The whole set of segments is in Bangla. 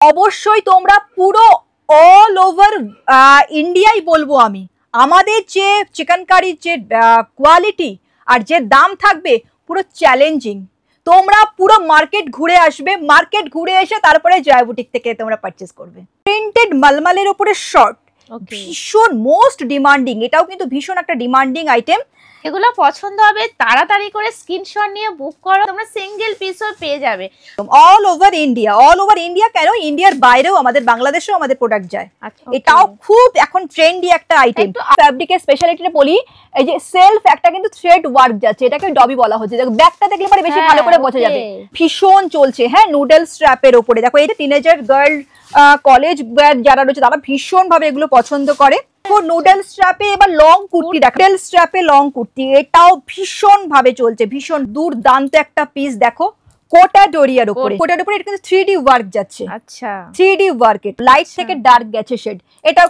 অবশ্যই তোমরা পুরো অল ওভার ইন্ডিয়াই বলবো আমি, আমাদের যে চিকেন কারির যে কোয়ালিটি আর যে দাম থাকবে পুরো চ্যালেঞ্জিং। তোমরা পুরো মার্কেট ঘুরে আসবে, মার্কেট ঘুরে এসে তারপরে জয়া বুটিক থেকে তোমরা পারচেজ করবে। প্রিন্টেড মালমালের উপরে শর্ট ভীষণ মোস্ট ডিমান্ডিং, এটাও কিন্তু ভীষণ একটা ডিমান্ডিং আইটেম। এগুলো পছন্দ হবে তাড়াতাড়ি করে স্ক্রিনশট নিয়ে বুক করো, তোমরা সিঙ্গেল পিসও পেয়ে যাবে all over India. All over India কেন, ইন্ডিয়ার বাইরেও আমাদের বাংলাদেশেও আমাদের প্রোডাক্ট যায়। এটাও খুব এখন ট্রেন্ডি একটা আইটেম। ফ্যাব্রিকের স্পেশালিটিটা বলি, এই যে সেলফ একটা কিন্তু থ্রেড ওয়ার্ক যাচ্ছে, এটাকে ডবি বলা হচ্ছে। দেখো ব্যাকটা দেখলে পরে বেশি ভালো করে বোঝা যাবে। ভীষণ চলছে হ্যাঁ নুডল স্ট্র্যাপের উপরে। দেখো এই যে টিনেজার গার্ল কলেজ যারা রয়েছে তারা ভীষণ ভাবে এগুলো পছন্দ করে। নুডল স্ট্র্যাপে এবার লং কুর্তি দেখো, নুডল স্ট্র্যাপে লং কুর্তি, এটাও ভীষণ ভাবে চলছে, ভীষণ দুর্দান্ত একটা পিস। দেখো কোটা ডোরিয়ার উপরে, কোটার উপরে এটা কিন্তু 3D ওয়ার্ক যাচ্ছে। আচ্ছা 3D ওয়ার্ক, লাইট থেকে ডার্ক গেছে শেড। এটাও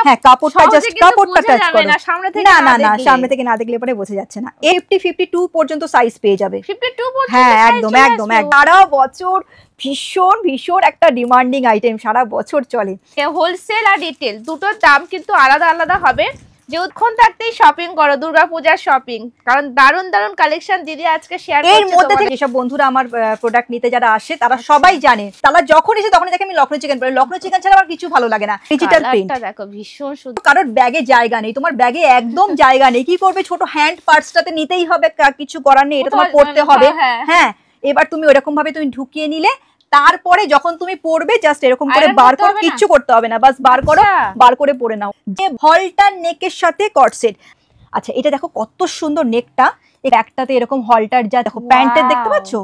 হ্যাঁ কাপড়টা জাস্ট কাপড়টা টাচ করো না, সামনে থেকে না দেখলে পরে বোঝা যাচ্ছে না। 50-52 পর্যন্ত সাইজ পেয়ে যাবে। 52 পর্যন্ত হ্যাঁ একদম একদম। সারা বছর ভীষণ ভীষণ একটা ডিমান্ডিং আইটেম, সারা বছর চলে। হোলসেল আর রিটেল দুটোর দাম কিন্তু আলাদা আলাদা হবে। যে উৎক্ষণ থাকতেই শপিং করো, দুর্গাপূজার শপিং, কারণ দারুন দারুন কালেকশন দিদি আজকে শেয়ার করছে। এর মধ্যে থেকে যেসব বন্ধুরা আমার প্রোডাক্ট নিতে যারা আসে তারা সবাই জানে, তারা যখন এসে তখনই দেখে আমি লখনৌ চিকেন পরে। লখনৌ চিকেন ছাড়া আমার কিছু ভালো লাগে না। ডিজিটাল প্রিন্ট দেখো ভীষণ সুন্দর। কারোর ব্যাগে জায়গা নেই, তোমার ব্যাগে একদম জায়গা নেই, কি করবে ছোট হ্যান্ড পার্টসটাতে নিতেই হবে, কিছু করার নেই, এটা তোমার পড়তে হবে। হ্যাঁ এবার তুমি ওরকম ভাবে তুমি ঢুকিয়ে নিলে, তারপরে যখন তুমি পরবে জাস্ট এরকম করে বার করো, কিচ্ছু করতে হবে না, বাস বার করো, বার করে পরে নাও। যে হলটার নেকের সাথে কট সেট। আচ্ছা এটা দেখো কত সুন্দর নেকটা, একটাতে এরকম হলটার যা দেখো প্যান্টের দেখতে পাচ্ছো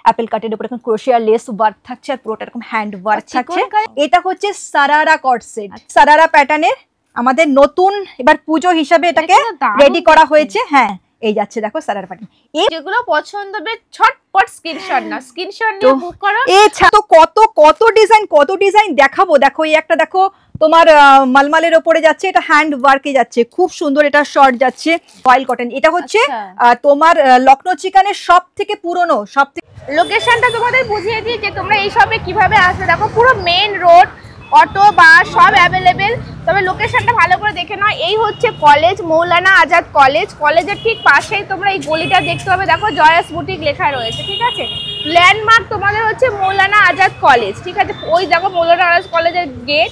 অ্যাপেল কাটের উপরে এরকম ক্রোশিয়া লেস ওয়ার্ক থাকছে, আর পুরোটা এরকম হ্যান্ড ওয়ার্ক থাকছে। এটা হচ্ছে সারারা কট সেট, সারারা প্যাটার্নের আমাদের নতুন এবার পুজো হিসাবে এটাকে রেডি করা হয়েছে। হ্যাঁ এই যাচ্ছে দেখো সারারা প্যাটার্ন। যেগুলো পছন্দ হবে ছটপট স্ক্রিনশট না, স্ক্রিনশট নিয়ে বুক করো। এছাড়া তো কত ডিজাইন দেখাবো। দেখো এই একটা দেখো তোমার মালমালের উপরে যাচ্ছে, এটা হ্যান্ড ওয়ার্কে যাচ্ছে, খুব সুন্দর। এটা শর্ট যাচ্ছে ফয়েল কটন। এটা হচ্ছে তোমার লখনৌ চিকেনের সব থেকে পুরনো, সব থেকে লোকেশনটা তোমাদের বুঝিয়ে দিই যে তোমরা এই শপে কিভাবে আসবে। দেখো পুরো মেইন রোড, অটো বাস সব অ্যাভেলেবেল। তবে লোকেশনটা ভালো করে দেখে নাও। এই হচ্ছে কলেজ, মৌলানা আজাদ কলেজ। কলেজের ঠিক পাশেই তোমরা এই গলিটা দেখতে পাবে, দেখো জয়াস বুটিক লেখা রয়েছে, ঠিক আছে। ল্যান্ডমার্ক তোমাদের হচ্ছে মৌলানা আজাদ কলেজ, ঠিক আছে। ওই দেখো মৌলানা আজাদ কলেজের গেট।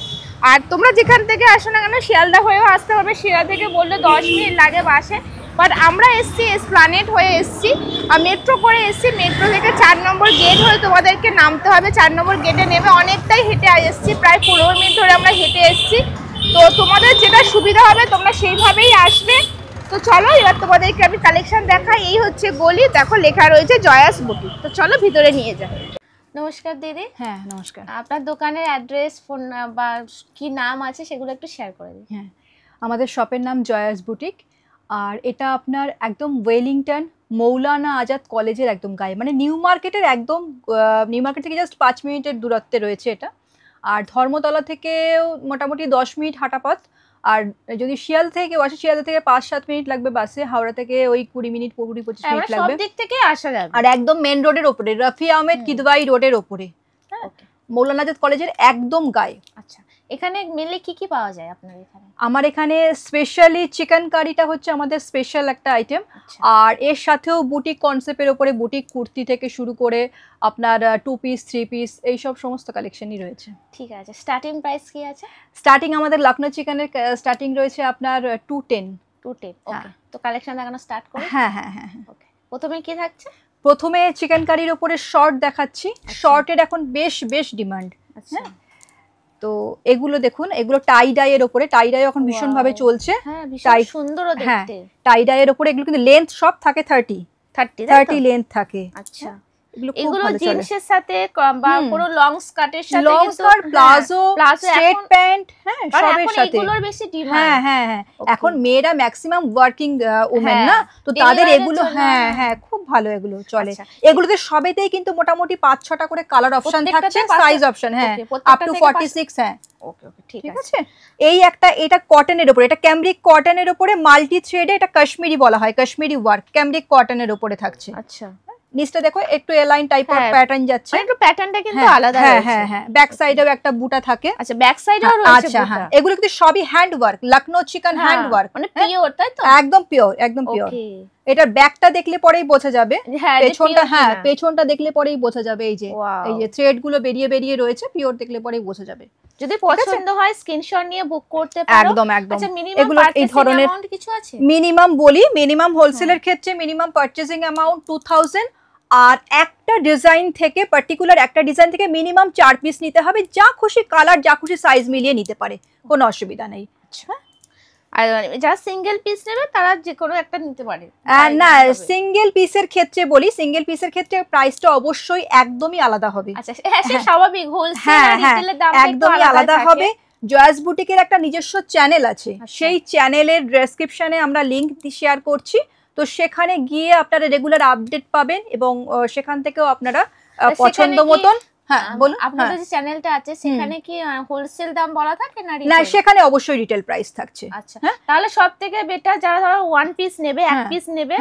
আর তোমরা যেখান থেকে আসো না কেন, শিয়ালদা হয়েও আসতে পারবে। শিয়ালদা থেকে বললে 10 মিনিট লাগে বাসে, বাট আমরা এসছি এসপ্ল্যানেড হয়ে এসছি, আর মেট্রো করে এসছি। মেট্রো থেকে 4 নম্বর গেট হয়ে তোমাদেরকে নামতে হবে। 4 নম্বর গেটে নেমে অনেকটাই হেঁটে এসছি, প্রায় 15 মিনিট ধরে আমরা হেঁটে এসছি। তো তোমাদের যেটা সুবিধা হবে তোমরা সেইভাবেই আসবে। তো চলো এবার তোমাদেরকে আমি কালেকশন দেখাই। এই হচ্ছে গলি, দেখো লেখা রয়েছে জয়াস বুটিক। তো চলো ভিতরে নিয়ে যাই। নমস্কার দিদি। হ্যাঁ নমস্কার। আপনার দোকানের অ্যাড্রেস, ফোন বা কি নাম আছে সেগুলো একটু শেয়ার করে দিন। হ্যাঁ আমাদের শপের নাম জয়াস বুটিক, আর এটা আপনার একদম ওয়েলিংটন মৌলানা আজাদ কলেজের একদম গায়ে, মানে নিউ মার্কেটের একদম, নিউ মার্কেট থেকে জাস্ট 5 মিনিটের দূরত্বে রয়েছে এটা। আর ধর্মতলা থেকেও মোটামুটি 10 মিনিট হাঁটা পথ। আর যদি শিয়ালদা থেকে আসে, শিয়ালদা থেকে 5-7 মিনিট লাগবে বাসে। হাওড়া থেকে ওই 20 মিনিট 20-25 মিনিট লাগবে। সব দিক থেকে আসা যাবে। আর একদম মেন রোডের ওপরে, রফি আহমেদ কিদওয়াই রোডের ওপরে, মৌলানা আজাদ কলেজের একদম গায়ে। আচ্ছা এখানে মেনলি কি পাওয়া যায় আপনার এখানে? আমার এখানে স্পেশালি চিকেন কারিটা হচ্ছে আমাদের স্পেশাল একটা আইটেম। আর এর সাথেও বুটিক কনসেপ্টের উপরে বুটিক কুর্তি থেকে শুরু করে আপনার 2 পিস 3 পিস এইসব সমস্ত কালেকশনই রয়েছে। ঠিক আছে, স্টার্টিং প্রাইস কি আছে? স্টার্টিং আমাদের লখনৌ চিকেনের স্টার্টিং রয়েছে আপনার 210। ওকে, তো কালেকশন দেখানো স্টার্ট করো। হ্যাঁ ওকে, প্রথমে কি থাকছে? প্রথমে চিকেন কারির উপরে শর্ট দেখাচ্ছি। শর্টের এখন বেশ ডিমান্ড। আচ্ছা তো এগুলো দেখুন, এগুলো টাই ডাইয়ের উপরে, টাই ডাই এখন ভীষণ ভাবে চলছে। হ্যাঁ ভীষণ সুন্দর দেখতে। টাই ডাইয়ের উপরে এগুলো কিন্তু লেন্থ সব থাকে 30 লেন্থ থাকে। আচ্ছা এগুলো জিন্সের সাথে বা পুরো লং স্কার্টের সাথে, long skirt, palazzo, straight pant, হ্যাঁ সবের সাথে। এগুলোর বেশি ডিমান্ড। হ্যাঁ এখন মেয়েরা ম্যাক্সিমাম ওয়ার্কিং ওমেন না, তো তাদের এগুলো হ্যাঁ খুব ভালো এগুলো চলে। এগুলোতে সবেতেই কিন্তু মোটামুটি 5-6টা করে কালার অপশন থাকছে, সাইজ অপশন হ্যাঁ আপ টু 46। হ্যাঁ ওকে ঠিক আছে। এই একটা, এটা কটনের উপরে, এটা ক্যামব্রিক কটনের উপরে মাল্টি থ্রেডে, এটা কাশ্মীরি বলা হয়, কাশ্মীরি ওয়ার্ক ক্যামব্রিক কটনের উপরে থাকছে। আচ্ছা নিচটা দেখো একটু এলাইন টাইপের প্যাটার্ন যাচ্ছে, একটু প্যাটার্নটা কিন্তু আলাদা রয়েছে। হ্যাঁ হ্যাঁ, ব্যাক সাইডেও একটা বুটা থাকে। আচ্ছা, ব্যাক সাইডেও রয়েছে আচ্ছা হ্যাঁ, এগুলো কিন্তু সবই hand work, Lucknow chicken hand work, মানে পিওর, তাই তো? একদম পিওর, একদম পিওর। এটার ব্যাকটা দেখলে পরেই বোঝা যাবে, পেছনটা হ্যাঁ পেছনটা দেখলে পরেই বোঝা যাবে। এই যে থ্রেড গুলো বেরিয়ে বেরিয়ে রয়েছে, পিওর দেখলে পরেই বোঝা যাবে। যদি পছন্দ হয় স্ক্রিনশট নিয়ে বুক করতে পারো। একদম একদম। আচ্ছা, মিনিমাম এই ধরনের কিছু আছে? মিনিমাম বলি, মিনিমাম হোলসেলের ক্ষেত্রে মিনিমাম পারচেজিং অ্যামাউন্ট 2000, আর একটা ডিজাইন থেকে পার্টিকুলার একটা ডিজাইন থেকে মিনিমাম 4 পিস নিতে হবে। যা খুশি কালার, যা খুশি সাইজ মিলিয়ে নিতে পারে, কোনো অসুবিধা নেই। আর যারা সিঙ্গেল পিস নেবে তারা যে কোনো একটা নিতে পারে। না, সিঙ্গেল পিসের ক্ষেত্রে বলি, সিঙ্গেল পিসের ক্ষেত্রে প্রাইসটা অবশ্যই একদমই আলাদা হবে। আচ্ছা, হ্যাঁ স্বাভাবিক, হোলসেল আর রিটেলের দাম একদমই আলাদা হবে। জয়াস বুটিকের একটা নিজস্ব চ্যানেল আছে, সেই চ্যানেলের ডেসক্রিপশনে আমরা লিংক শেয়ার করছি, তো সেখানে গিয়ে আপনারা রেগুলার আপডেট পাবেন এবং সেখান থেকেও আপনারা পছন্দ মতন। হ্যাঁ বলুন, আপনাদের যে চ্যানেলটা আছে সেখানে কি হোলসেল দাম বলা থাকে না রিটেল? না, সেখানে অবশ্যই রিটেল প্রাইস থাকছে। আচ্ছা, তাহলে সবথেকে বেটার যারা ধরো 1 পিস নেবে, 1 পিস নেবে,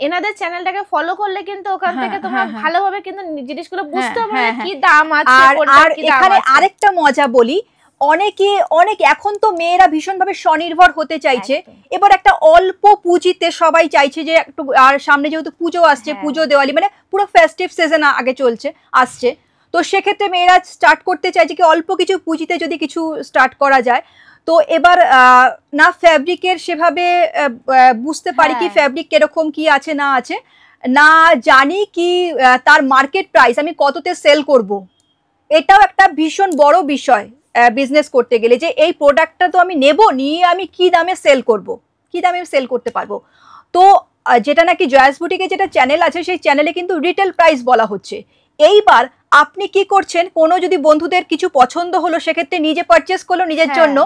এনাদের চ্যানেলটাকে ফলো করলে কিন্তু ওখান থেকে তোমরা ভালোভাবে কিন্তু জিনিসগুলো বুঝতে পারবে কি দাম আছে, কোনটা কি দাম আছে। এখানে আরেকটা মজা বলি, অনেক এখন তো মেয়েরা ভীষণভাবে স্বনির্ভর হতে চাইছে। এবার একটা অল্প পুঁজিতে সবাই চাইছে যে একটু, আর সামনে যেহেতু পুজো আসছে, পুজো দেওয়ালি মানে পুরো ফেস্টিভ সিজন আগে আসছে, তো সেক্ষেত্রে মেয়েরা স্টার্ট করতে চাইছে কি অল্প কিছু পুঁজিতে যদি কিছু স্টার্ট করা যায়। তো এবার না ফ্যাব্রিকের সেভাবে বুঝতে পারি কি ফ্যাব্রিক কিরকম কি আছে না আছে, না জানি কি তার মার্কেট প্রাইস আমি কততে সেল করব, এটাও একটা ভীষণ বড় বিষয় বিজনেস করতে গেলে, যে এই প্রোডাক্টটা তো আমি নেব, নিয়ে আমি কি দামে সেল করব, কি দামে সেল করতে পারবো। তো যেটা নাকি জয়াস বুটিকে যেটা চ্যানেল আছে, সেই চ্যানেলে কিন্তু রিটেল প্রাইস বলা হচ্ছে। এইবার আপনি কি করছেন, কোনো যদি বন্ধুদের কিছু পছন্দ হলো, সেক্ষেত্রে নিজে পারচেস করলো নিজের জন্য,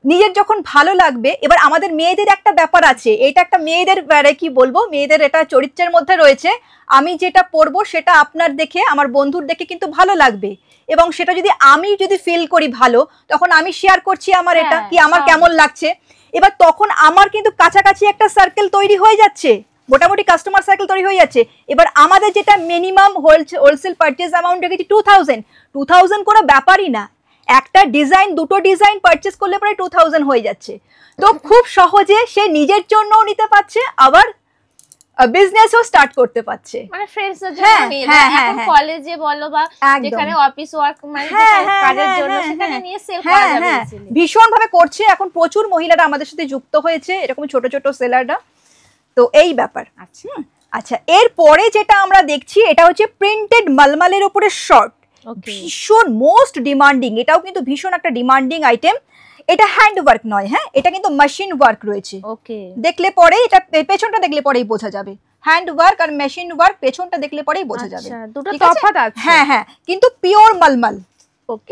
নিজের যখন ভালো লাগবে। এবার আমাদের মেয়েদের একটা ব্যাপার আছে, এটা একটা মেয়েদের কি বলবো, মেয়েদের এটা চরিত্রের মধ্যে রয়েছে, আমি যেটা পরবো সেটা আপনার দেখে, আমার বন্ধুর দেখে কিন্তু ভালো লাগবে, এবং সেটা যদি আমি ফিল করি ভালো, তখন আমি শেয়ার করছি আমার এটা কি আমার কেমন লাগছে। এবার তখন আমার কিন্তু কাছাকাছি একটা সার্কেল তৈরি হয়ে যাচ্ছে, মোটামুটি কাস্টমার সার্কেল তৈরি হয়ে যাচ্ছে। এবার আমাদের যেটা মিনিমাম হোলসেল পারচেজ অ্যামাউন্ট রেখেছি 2000 কোনো ব্যাপারই না, একটা ডিজাইন দুটো ডিজাইন পারচেজ করলে প্রায় 2000 হয়ে যাচ্ছে। তো খুব সহজে সে নিজের জন্যও নিতে পারছে, আবার বিজনেসও স্টার্ট করতে পারছে, মানে ফ্রেন্ডসদের জন্য নিয়ে, এখন কলেজে বলো বা যেখানে অফিস ওয়ার্ক মানে কাজের জন্য সেখানে নিয়ে সেল করা যাবে। ভীষণ ভাবে করছে এখন, প্রচুর মহিলারা আমাদের সাথে যুক্ত হয়েছে, এরকম ছোট ছোট সেলাররা। তো এই ব্যাপার। আচ্ছা, এরপরে যেটা আমরা দেখছি, এটা হচ্ছে প্রিন্টেড মালমালের উপরে শর্ট, ভীষণ মোস্ট ডিমান্ডিং, এটাও কিন্তু ভীষণ একটা ডিমান্ডিং আইটেম। এটা হ্যান্ড ওয়ার্ক নয়, হ্যাঁ এটা কিন্তু মেশিন ওয়ার্ক রয়েছে। দেখলে পরে এটা পেছনটা দেখলে পরেই বোঝা যাবে, হ্যান্ড ওয়ার্ক আর মেশিন ওয়ার্ক পেছনটা দেখলে পরেই বোঝা যাবে। দুটো তফাৎ আছে। হ্যাঁ, কিন্তু পিওর মালমাল।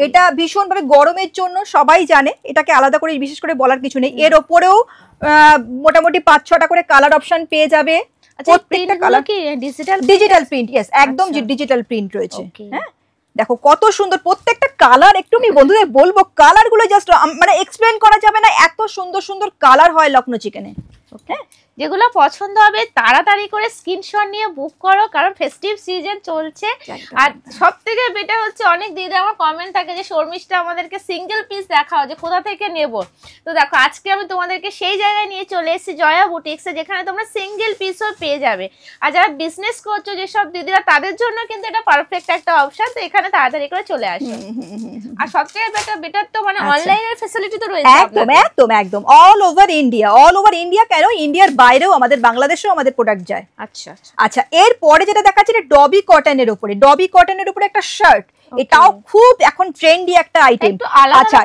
এটা ভীষণ ভাবে গরমের জন্য সবাই জানে, এটাকে আলাদা করে বিশেষ করে বলার কিছু নেই। এর ওপরেও মোটামুটি 5-6টা করে কালার অপশন পেয়ে যাবে। প্রত্যেকটা কালার কি ডিজিটাল প্রিন্ট, ইয়েস একদম ডিজিটাল প্রিন্ট রয়েছে। হ্যাঁ দেখো কত সুন্দর প্রত্যেকটা কালার, একটু আমি বন্ধুদের বলবো কালার গুলো জাস্ট মানে এক্সপ্লেন করা যাবে না, এত সুন্দর সুন্দর কালার হয় লখনৌ চিকেনে। হ্যাঁ, যেগুলো পছন্দ হবে তাড়াতাড়ি করে স্ক্রিনশট নিয়ে বুক করো, কারণ ফেস্টিভ সিজন চলছে। আর সবথেকে বেটার হচ্ছে, অনেক দিদি আমার কমেন্ট থাকে যে শর্মিষ্ঠা আমাদেরকে সিঙ্গেল পিস দেখাও, যে কোথা থেকে নেব। তো দেখো আজকে আমি তোমাদেরকে সেই জায়গায় নিয়ে চলে এসেছি, জয়া বুটিক্সে, যেখানে তোমরা সিঙ্গেল পিসও পেয়ে যাবে। আর যারা বিজনেস করছো যেসব দিদিরা, তাদের জন্য কিন্তু এটা পারফেক্ট একটা অপশন। তো এখানে তাড়াতাড়ি করে চলে আসো। আর সবথেকে বেটার তো মানে অনলাইনের ফ্যাসিলিটি তো রয়েছে একদম অল ওভার ইন্ডিয়া, কেন ইন্ডিয়ার বাইরেও আমাদের বাংলাদেশেও আমাদের প্রোডাক্ট যায়। আচ্ছা, এরপরে যেটা দেখাচ্ছি ডবি কটনের উপরে একটা শার্ট, এটাও খুব এখন ট্রেন্ডি একটা আইটেম। আচ্ছা,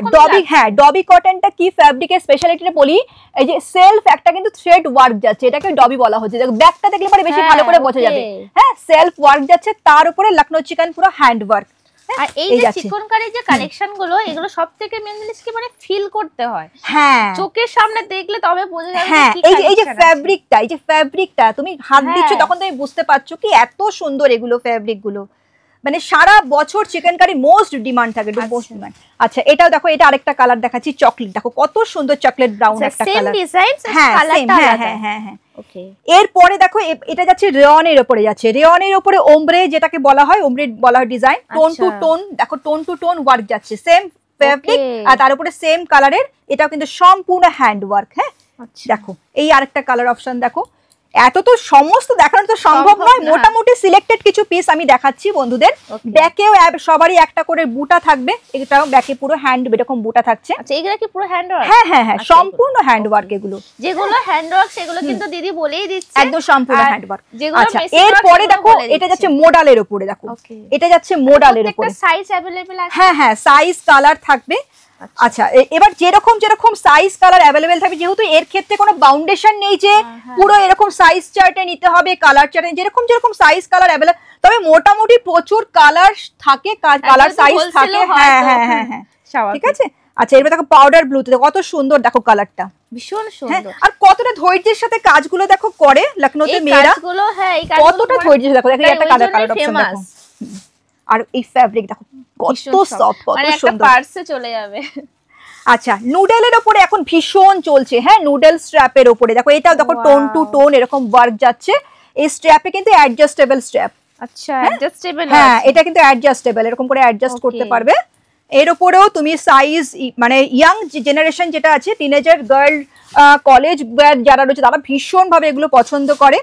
ডবি কটনটা কি ফ্যাব্রিকের স্পেশালিটিটা বলি, এই যে সেলফ একটা কিন্তু থ্রেড ওয়ার্ক যাচ্ছে, এটাকে ডবি বলা হচ্ছে। ব্যাকটা দেখলে পরে বেশি ভালো করে বোঝা যাবে। হ্যাঁ, সেলফ ওয়ার্ক যাচ্ছে, তার উপরে লখনৌ চিকেন পুরো হ্যান্ড ওয়ার্ক। আর এই যে চিকনকারি যে কালেকশন গুলো, এগুলো সবথেকে মেইন জিনিস কি মানে ফিল করতে হয়। হ্যাঁ, চোখের সামনে দেখলে তবে বোঝা যাবে কি এই যে ফ্যাব্রিকটা তুমি হাত দিচ্ছ তখন তুমি বুঝতে পারছো কি এত সুন্দর এগুলো ফ্যাব্রিক গুলো। মানে সারা বছর চিকেন কারি মোস্ট ডিমান্ড থাকে, মোস্ট ডিমান্ড। আচ্ছা এটাও দেখো, এটা আরেকটা কালার দেখাচ্ছি, চকলেট, দেখো কত সুন্দর চকলেট ব্রাউন একটা কালার। হ্যাঁ হ্যাঁ হ্যাঁ হ্যাঁ। এরপরে দেখো এটা যাচ্ছে রেয়নের উপরে, যাচ্ছে রেয়নের উপরে ওমব্রে, যেটাকে বলা হয় ওমব্রে বলা হয় ডিজাইন, টোন টু টোন, দেখো টোন টু টোন ওয়ার্ক যাচ্ছে, সেম ফেব্রিক আর তার উপরে সেম কালারের, এটাও কিন্তু সম্পূর্ণ হ্যান্ড ওয়ার্ক। হ্যাঁ দেখো এই আরেকটা কালার অপশন দেখো, এত তো সমস্ত দেখানো তো সম্ভব নয়, মোটামুটি সিলেক্টেড কিছু পিস আমি দেখাচ্ছি বন্ধুদের। ব্যাকেও সবারই একটা করে বুটা থাকবে, এটাও ব্যাকে পুরো হ্যান্ড এরকম বুটা থাকছে। আচ্ছা এগুলা কি পুরো হ্যান্ড ওয়ার্ক? হ্যাঁ হ্যাঁ হ্যাঁ সম্পূর্ণ হ্যান্ড ওয়ার্ক, এগুলো যেগুলো হ্যান্ড ওয়ার্ক সেগুলো কিন্তু দিদি বলেই দিচ্ছে একদম সম্পূর্ণ হ্যান্ড ওয়ার্ক। আচ্ছা এরপরে দেখো এটা যাচ্ছে মোডালের উপরে, দেখো এটা যাচ্ছে মোডালের উপরে, সাইজ अवेलेबल আছে। হ্যাঁ হ্যাঁ সাইজ কালার থাকবে। আচ্ছা এবার যেরকম যেরকম সাইজ কালার অ্যাভেলেবেল থাকবে, যেহেতু এর ক্ষেত্রে কোনো বাউন্ডেশন নেই যে পুরো এরকম সাইজ চার্টে নিতে হবে, কালার চার্টে যেরকম যেরকম সাইজ কালার অ্যাভেলেবেল, তবে মোটামুটি প্রচুর কালার থাকে, কালার সাইজ থাকে। হ্যাঁ হ্যাঁ হ্যাঁ হ্যাঁ ঠিক আছে। আচ্ছা এবার দেখো পাউডার ব্লুতে কত সুন্দর, দেখো কালারটা ভীষণ সুন্দর, আর কতটা ধৈর্যের সাথে কাজগুলো দেখো করে লখনৌতে মেয়েরা, কতটা ধৈর্যের, দেখো দেখো একটা কালার অপশন দেখো, আর এই ফ্যাব্রিক দেখো কত সফট, কত সুন্দর, পার্সে চলে যাবে। আচ্ছা নুডলের উপরে এখন ভীষণ চলছে, হ্যাঁ নুডল স্ট্র্যাপের উপরে দেখো, এটাও দেখো টোন টু টোন এরকম ওয়ার্ক যাচ্ছে, এই স্ট্র্যাপে কিন্তু অ্যাডজাস্টেবল স্ট্র্যাপ। আচ্ছা অ্যাডজাস্টেবল, হ্যাঁ এটা কিন্তু অ্যাডজাস্টেবল, এরকম করে অ্যাডজাস্ট করতে পারবে। এর উপরেও তুমি সাইজ, মানে ইয়াং জেনারেশন যেটা আছে, টিনেজার গার্ল, কলেজ যারা রয়েছে তারা ভীষণ ভাবে এগুলো পছন্দ করে।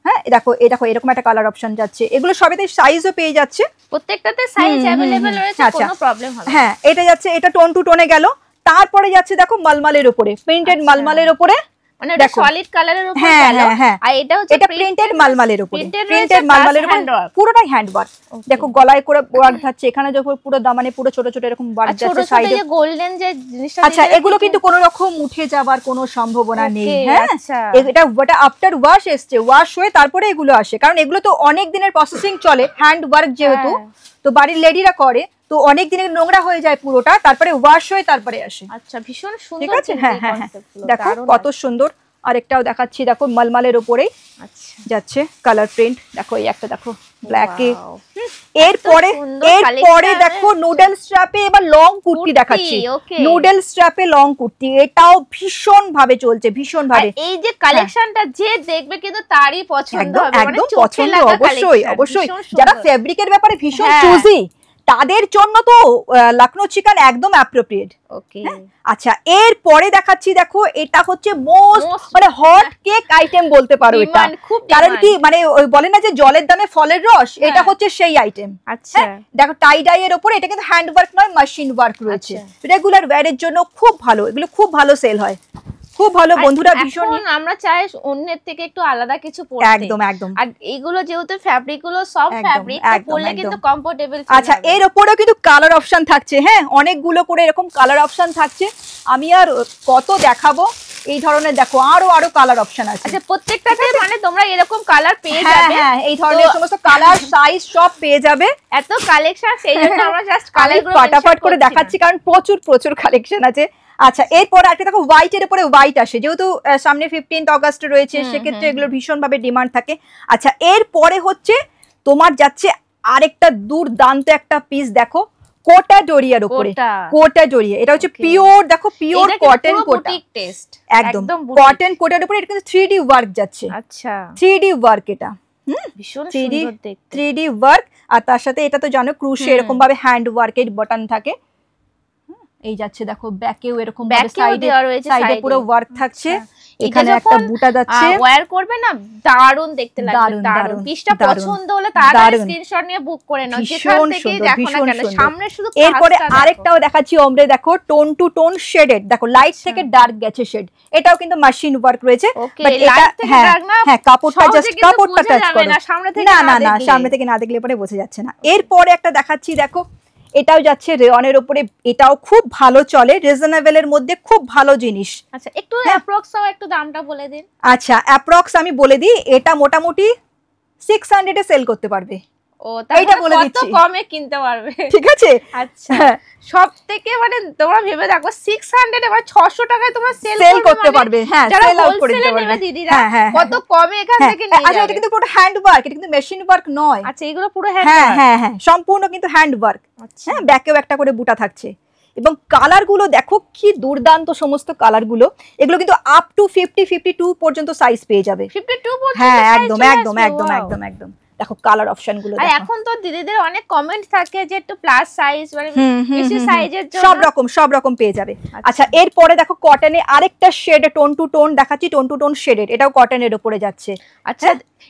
হ্যাঁ দেখো এই দেখো এরকম একটা কালার অপশন যাচ্ছে, এগুলো সবেতে সাইজও পেয়ে যাচ্ছে, প্রত্যেকটাতে সাইজ अवेलेबल রয়েছে, কোনো প্রবলেম হবে না। হ্যাঁ এটা যাচ্ছে, এটা টোন টু টোনে গেল। তারপরে যাচ্ছে দেখো মালমালের উপরে, প্রিন্টেড মালমালের উপরে, মানে এটা সলিড কালারের উপর গেল, আর এটা হচ্ছে এটা প্রিন্টেড মালমালের উপরে, প্রিন্টেড মালমালের উপর পুরোটাই হ্যান্ড ওয়ার্ক। দেখো গলায় করে ওয়ার্ক যাচ্ছে, এখানে যখন পুরো দামানে পুরো ছোট ছোট এরকম ওয়ার্ক যাচ্ছে সাইডে, যে গোল্ডেন যে জিনিসটা। আচ্ছা এগুলো কিন্তু কোনো রকম উঠে যাবার কোনো সম্ভাবনা নেই। হ্যাঁ এটা আফটার ওয়াশ এসছে, ওয়াশ হয়ে তারপরে এগুলো আসে, কারণ এগুলো তো অনেক দিনের প্রসেসিং চলে, হ্যান্ড ওয়ার্ক যেহেতু, তো বাড়ির লেডিরা করে, তো অনেক দিনের নোংরা হয়ে যায় পুরোটা, তারপরে ওয়াশ হয়ে তারপরে আসে। আচ্ছা ভীষণ সুন্দর, ঠিক আছে। হ্যাঁ হ্যাঁ দেখো কত সুন্দর, আরেকটাও দেখাচ্ছি দেখো মালমালের উপরেই যাচ্ছে কালার প্রিন্ট, দেখো এই একটা দেখো ব্ল্যাকে। এরপরে দেখো নুডল স্ট্র্যাপে এবার লং কুর্তি দেখাচ্ছি, নুডল স্ট্র্যাপে লং কুর্তি, এটাও ভীষণ ভাবে চলছে, ভীষণ ভাবে। এই যে কালেকশনটা যে দেখবে কিন্তু তারই পছন্দ হবে, একদম পছন্দ, অবশ্যই অবশ্যই। যারা ফেব্রিকের ব্যাপারে ভীষণ চুজি, তাদের জন্য তো লখনৌ চিকেন একদম অ্যাপ্রোপ্রিয়েট। ওকে আচ্ছা এরপরে দেখাচ্ছি দেখো, এটা হচ্ছে মোস্ট মানে হট কেক আইটেম বলতে পারো এটা, কারণ কি মানে বলে না যে জলের দামে ফলের রস, এটা হচ্ছে সেই আইটেম। আচ্ছা দেখো টাই ডাই এর উপরে, এটা কিন্তু হ্যান্ড ওয়ার্ক নয়, মেশিন ওয়ার্ক রয়েছে, রেগুলার ওয়্যারের জন্য খুব ভালো, এগুলো খুব ভালো সেল হয়, খুব ভালো বন্ধুরা। ভীষণ আমরা চাই অন্যের থেকে একটু আলাদা কিছু পড়তে, একদম একদম। আর এইগুলো যেহেতু ফ্যাব্রিক গুলো সব ফ্যাব্রিক, পরলে কিন্তু কমফোর্টেবল। আচ্ছা এর উপরেও কিন্তু কালার অপশন থাকছে, হ্যাঁ অনেকগুলো করে এরকম কালার অপশন থাকছে, আমি আর কত দেখাবো এই ধরনের, দেখো আরো আরো কালার অপশন আছে। আচ্ছা প্রত্যেকটাতে মানে তোমরা এরকম কালার পেয়ে যাবে, হ্যাঁ এই ধরনের সমস্ত কালার সাইজ সব পেয়ে যাবে, এত কালেকশন, সেই জন্য আমরা জাস্ট কালারগুলো ফটাফট করে দেখাচ্ছি, কারণ প্রচুর প্রচুর কালেকশন আছে। আচ্ছা এরপর একটা দেখো হোয়াইটের উপরে হোয়াইট আসে, যেহেতু সামনে 15th অগস্ট রয়েছে, সেক্ষেত্রে এগুলো ভীষণ ভাবে ডিমান্ড থাকে। আচ্ছা এরপরে হচ্ছে তোমার যাচ্ছে আরেকটা দুর্দান্ত একটা পিস, দেখো কোটা ডোরিয়ার উপরে, কোটা ডোরিয়া, এটা হচ্ছে পিওর, দেখো পিওর কটন কোটা, একদম কটন কোটার উপরে, এটা কিন্তু 3D ওয়ার্ক যাচ্ছে। আচ্ছা 3D ওয়ার্ক, এটা ভীষণ সুন্দর দেখতে, 3D ওয়ার্ক, আর তার সাথে এটা তো জানো ক্রুশে এরকম ভাবে হ্যান্ড ওয়ার্কের বাটন থাকে। এই যাচ্ছে দেখো ব্যাকেও এরকম ভাবে সাইডে পুরো ওয়ার্ক থাকছে, এখানে একটা বুটা যাচ্ছে, ওয়্যার করবে না দারুন দেখতে লাগবে, দারুন। পিসটা পছন্দ হলে তাড়াতাড়ি স্ক্রিনশট নিয়ে বুক করে নাও, যেখান থেকে দেখো না কেন সামনে শুধু। এরপরে আরেকটাও দেখাচ্ছি ওমরে, দেখো টোন টু টোন শেডেড, দেখো লাইট থেকে ডার্ক গেছে শেড, এটাও কিন্তু মেশিন ওয়ার্ক রয়েছে, বাট এটা হ্যাঁ কাপড়টা জাস্ট কাপড়টা টাচ করো, না না সামনে থেকে না দেখলে পরে বোঝা যাচ্ছে না। এরপরে একটা দেখাচ্ছি দেখো, এটাও যাচ্ছে রেয়নের উপরে, এটাও খুব ভালো চলে, রিজনেবল এর মধ্যে খুব ভালো জিনিস। আচ্ছা একটু অ্যাপ্রক্সও একটু দামটা বলে দিন। আচ্ছা অ্যাপ্রক্স আমি বলে দিই, এটা মোটামুটি 600 এ সেল করতে পারবে। ও এইটা বলে দিচ্ছি কত কমে কিনতে পারবে, ঠিক আছে? আচ্ছা, সবথেকে মানে তোমরা ভেবে দেখো 600 এবার 600 টাকায় তোমরা সেল করতে পারবে। হ্যাঁ, সেল আউট করে দিতে পারবে দিদিরা, কত কমে এখান থেকে নিয়ে যাবে। আচ্ছা, এটা কিন্তু পুরো হ্যান্ড ওয়ার্ক, এটা কিন্তু মেশিন ওয়ার্ক নয়। আচ্ছা, এগুলো পুরো হ্যান্ড ওয়ার্ক? হ্যাঁ হ্যাঁ, সম্পূর্ণ কিন্তু হ্যান্ড ওয়ার্ক। হ্যাঁ, ব্যাকেও একটা করে বুটা থাকছে এবং কালার গুলো দেখো কি দুর্দান্ত, সমস্ত কালার গুলো। এগুলো কিন্তু আপ টু 50-52 পর্যন্ত সাইজ পেয়ে যাবে। 52 পর্যন্ত? হ্যাঁ, একদম একদম একদম একদম একদম। দেখো কালার অপশন গুলো। আর এখন তো দিদিদের অনেক কমেন্ট থাকে যে একটু প্লাস সাইজ মানে বেশি সাইজের জন্য সব রকম পেয়ে যাবে। আচ্ছা, এরপরে দেখো কটনে আরেকটা শেড, টোন টু টোন দেখাচ্ছি, টোন টু টোন শেডের, এটাও কটনের উপরে যাচ্ছে। আচ্ছা,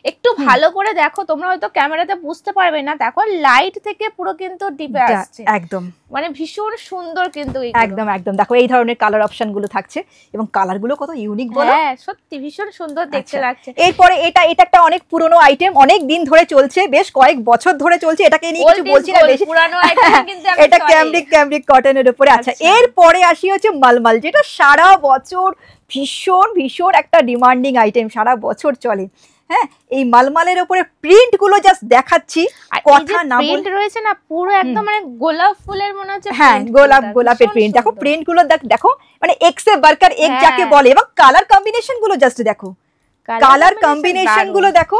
একটু ভালো করে দেখো, তোমরা হয়তো ক্যামেরাতে বুঝতে পারবে না, দেখো লাইট থেকে পুরো কিন্তু ডিপে আসছে একদম, মানে ভীষণ সুন্দর কিন্তু একদম একদম। দেখো এই ধরনের কালার অপশন গুলো থাকছে এবং কালার গুলো কত ইউনিক বলো। হ্যাঁ, সত্যি ভীষণ সুন্দর দেখতে লাগছে। এরপরে এটা একটা অনেক পুরনো আইটেম, অনেক দিন ধরে চলছে, বেশ কয়েক বছর ধরে চলছে, এটাকে নিয়ে কিছু বলছি না বেশি, পুরনো আইটেম কিন্তু এটা ক্যামব্রিক কটনের উপরে। আচ্ছা, এরপরে আসি হচ্ছে মালমাল, যেটা সারা বছর ভীষণ ভীষণ একটা ডিমান্ডিং আইটেম, সারা বছর চলে। হ্যাঁ, এই মালমালের উপরে প্রিন্ট গুলো জাস্ট দেখাচ্ছি, কথা না বলে। প্রিন্ট রয়েছে না পুরো একদম মানে গোলাপ ফুলের মনে হচ্ছে। হ্যাঁ, গোলাপের প্রিন্ট দেখো, প্রিন্ট গুলো দেখো মানে এক্সে বার্কার এক যাকে বলে, এবং কালার কম্বিনেশন গুলো জাস্ট দেখো, কালার কম্বিনেশন গুলো দেখো।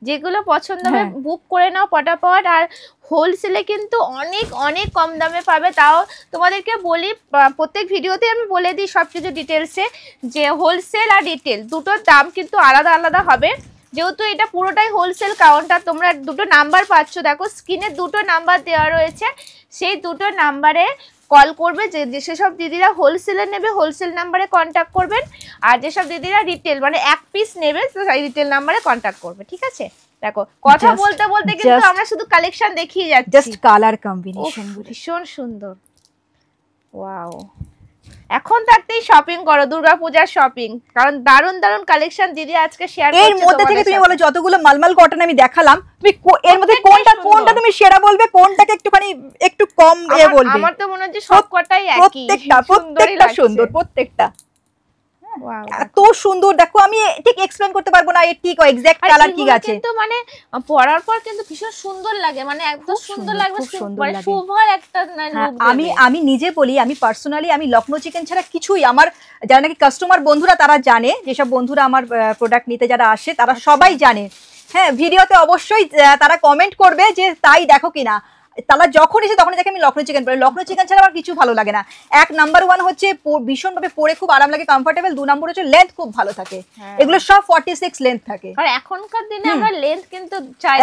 যেগুলো পছন্দ হবে বুক করে নাও পটাপট। আর হোলসেলে কিন্তু অনেক অনেক কম দামে পাবে। তাও তোমাদেরকে বলি, প্রত্যেক ভিডিওতে আমি বলে দিই সবকিছু ডিটেলসে, যে হোলসেল আর রিটেল দুটোর দাম কিন্তু আলাদা আলাদা হবে। যেহেতু এটা পুরোটাই হোলসেল কাউন্টার, তোমরা দুটো নাম্বার পাচ্ছ, দেখো স্ক্রিনে দুটো নাম্বার দেওয়া রয়েছে, সেই দুটো নাম্বারে কল করবে। যেসব দিদিরা হোলসেলে নেবে হোলসেল নাম্বারে কন্ট্যাক্ট করবেন, আর যেসব দিদিরা রিটেল মানে এক পিস নেবে রিটেল নাম্বারে কন্ট্যাক্ট করবে, ঠিক আছে? দেখো কথা বলতে বলতে কিন্তু আমরা শুধু কালেকশন দেখিয়ে যাচ্ছি, জাস্ট কালার কম্বিনেশন ভীষণ সুন্দর। ওয়াও, এখন থাকতেই শপিং করো, দুর্গাপূজার শপিং, কারণ দারুন দারুন কালেকশন দিদি আজকে শেয়ার করছে। এর মধ্যে থেকে তুমি বলো, যতগুলো মালমাল কটন আমি দেখালাম, তুমি এর মধ্যে কোনটা তুমি সেরা বলবে, কোনটাকে একটু কম বলবে? আমার তো মনে হচ্ছে সবকটাই একই, প্রত্যেকটা সুন্দর, প্রত্যেকটা এত সুন্দর। দেখো আমি ঠিক এক্সপ্লেইন করতে পারবো না এর ঠিক এক্সাক্ট কালার কি আছে, কিন্তু মানে পরার পর কিন্তু ভীষণ সুন্দর লাগে, মানে একদম সুন্দর লাগবে, মানে সুভার একটা লুক। আমি নিজে বলি, আমি পার্সোনালি আমি লখনৌ চিকেন ছাড়া কিছুই, আমার যারা নাকি কাস্টমার বন্ধুরা তারা জানে, যেসব বন্ধুরা আমার প্রোডাক্ট নিতে যারা আসে তারা সবাই জানে। হ্যাঁ, ভিডিওতে অবশ্যই তারা কমেন্ট করবে যে তাই দেখো কিনা, তারা যখন এসে তখন দেখে আমি লখনৌ চিকেন পরে, লখনৌ চিকেন ছাড়া আমার কিছু ভালো লাগে না। এক নাম্বার 1 হচ্ছে ভীষণভাবে পরে খুব আরাম লাগে, কমফোর্টেবল। 2 নম্বর হচ্ছে লেন্থ খুব ভালো থাকে, এগুলো সব 46 লেন্থ থাকে। আর এখনকার দিনে আমরা লেন্থ কিন্তু চাই,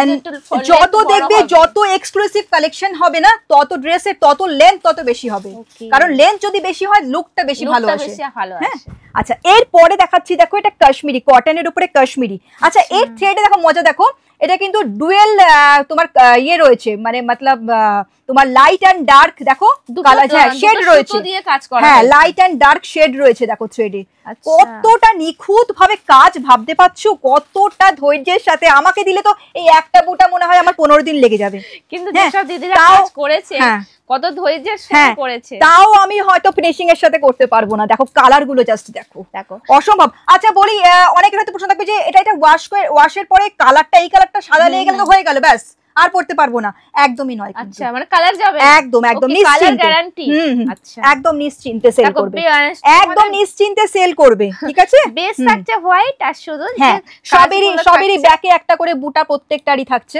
যত দেখবে যত এক্সক্লুসিভ কালেকশন হবে না, তত ড্রেসের তত লেন্থ তত বেশি হবে, কারণ লেন্থ যদি বেশি হয় লুকটা বেশি ভালো আসে। হ্যাঁ, আচ্ছা, এরপরে দেখাচ্ছি, দেখো এটা কাশ্মীরি কটনের উপরে কাশ্মীরি। আচ্ছা, এর থ্রেডে দেখো মজা, দেখো এটা কিন্তু ডুয়েল তোমার ইয়ে রয়েছে, মানে মতলব তোমার লাইট এন্ড ডার্ক, দেখো কালার শেড রয়েছে, হ্যাঁ লাইট এন্ড ডার্ক শেড রয়েছে। দেখো থ্রেডে কতটা নিখুঁত ভাবে কাজ, ভাবতে পারছো কতটা ধৈর্যের সাথে। আমাকে দিলে তো এই একটা বুটা মনে হয় আমার 15 দিন লেগে যাবে, কিন্তু যেসব দিদিরা কাজ করেছে কত ধৈর্যের সাথে করেছে, তাও আমি হয়তো ফিনিশিং এর সাথে করতে পারবো না। দেখো কালার গুলো জাস্ট দেখো, অসম্ভব। আচ্ছা বলি, অনেকের হয়তো প্রশ্ন থাকবে যে এটা ওয়াশের পরে কালারটা, এই কালারটা সাদা লেগে গেলে তো হয়ে গেল, ব্যাস আর পড়তে পারবো না, একদমই নয়। আচ্ছা, মানে কালার যাবে একদম নিশ্চিন্তে, আচ্ছা একদম নিশ্চিন্তে সেল করবে, একদম নিশ্চিন্তে সেল করবে, ঠিক আছে? বেস থাকছে হোয়াইট, আর শুধু সবেরই ব্যাকে একটা করে বুটা প্রত্যেকটারই থাকছে।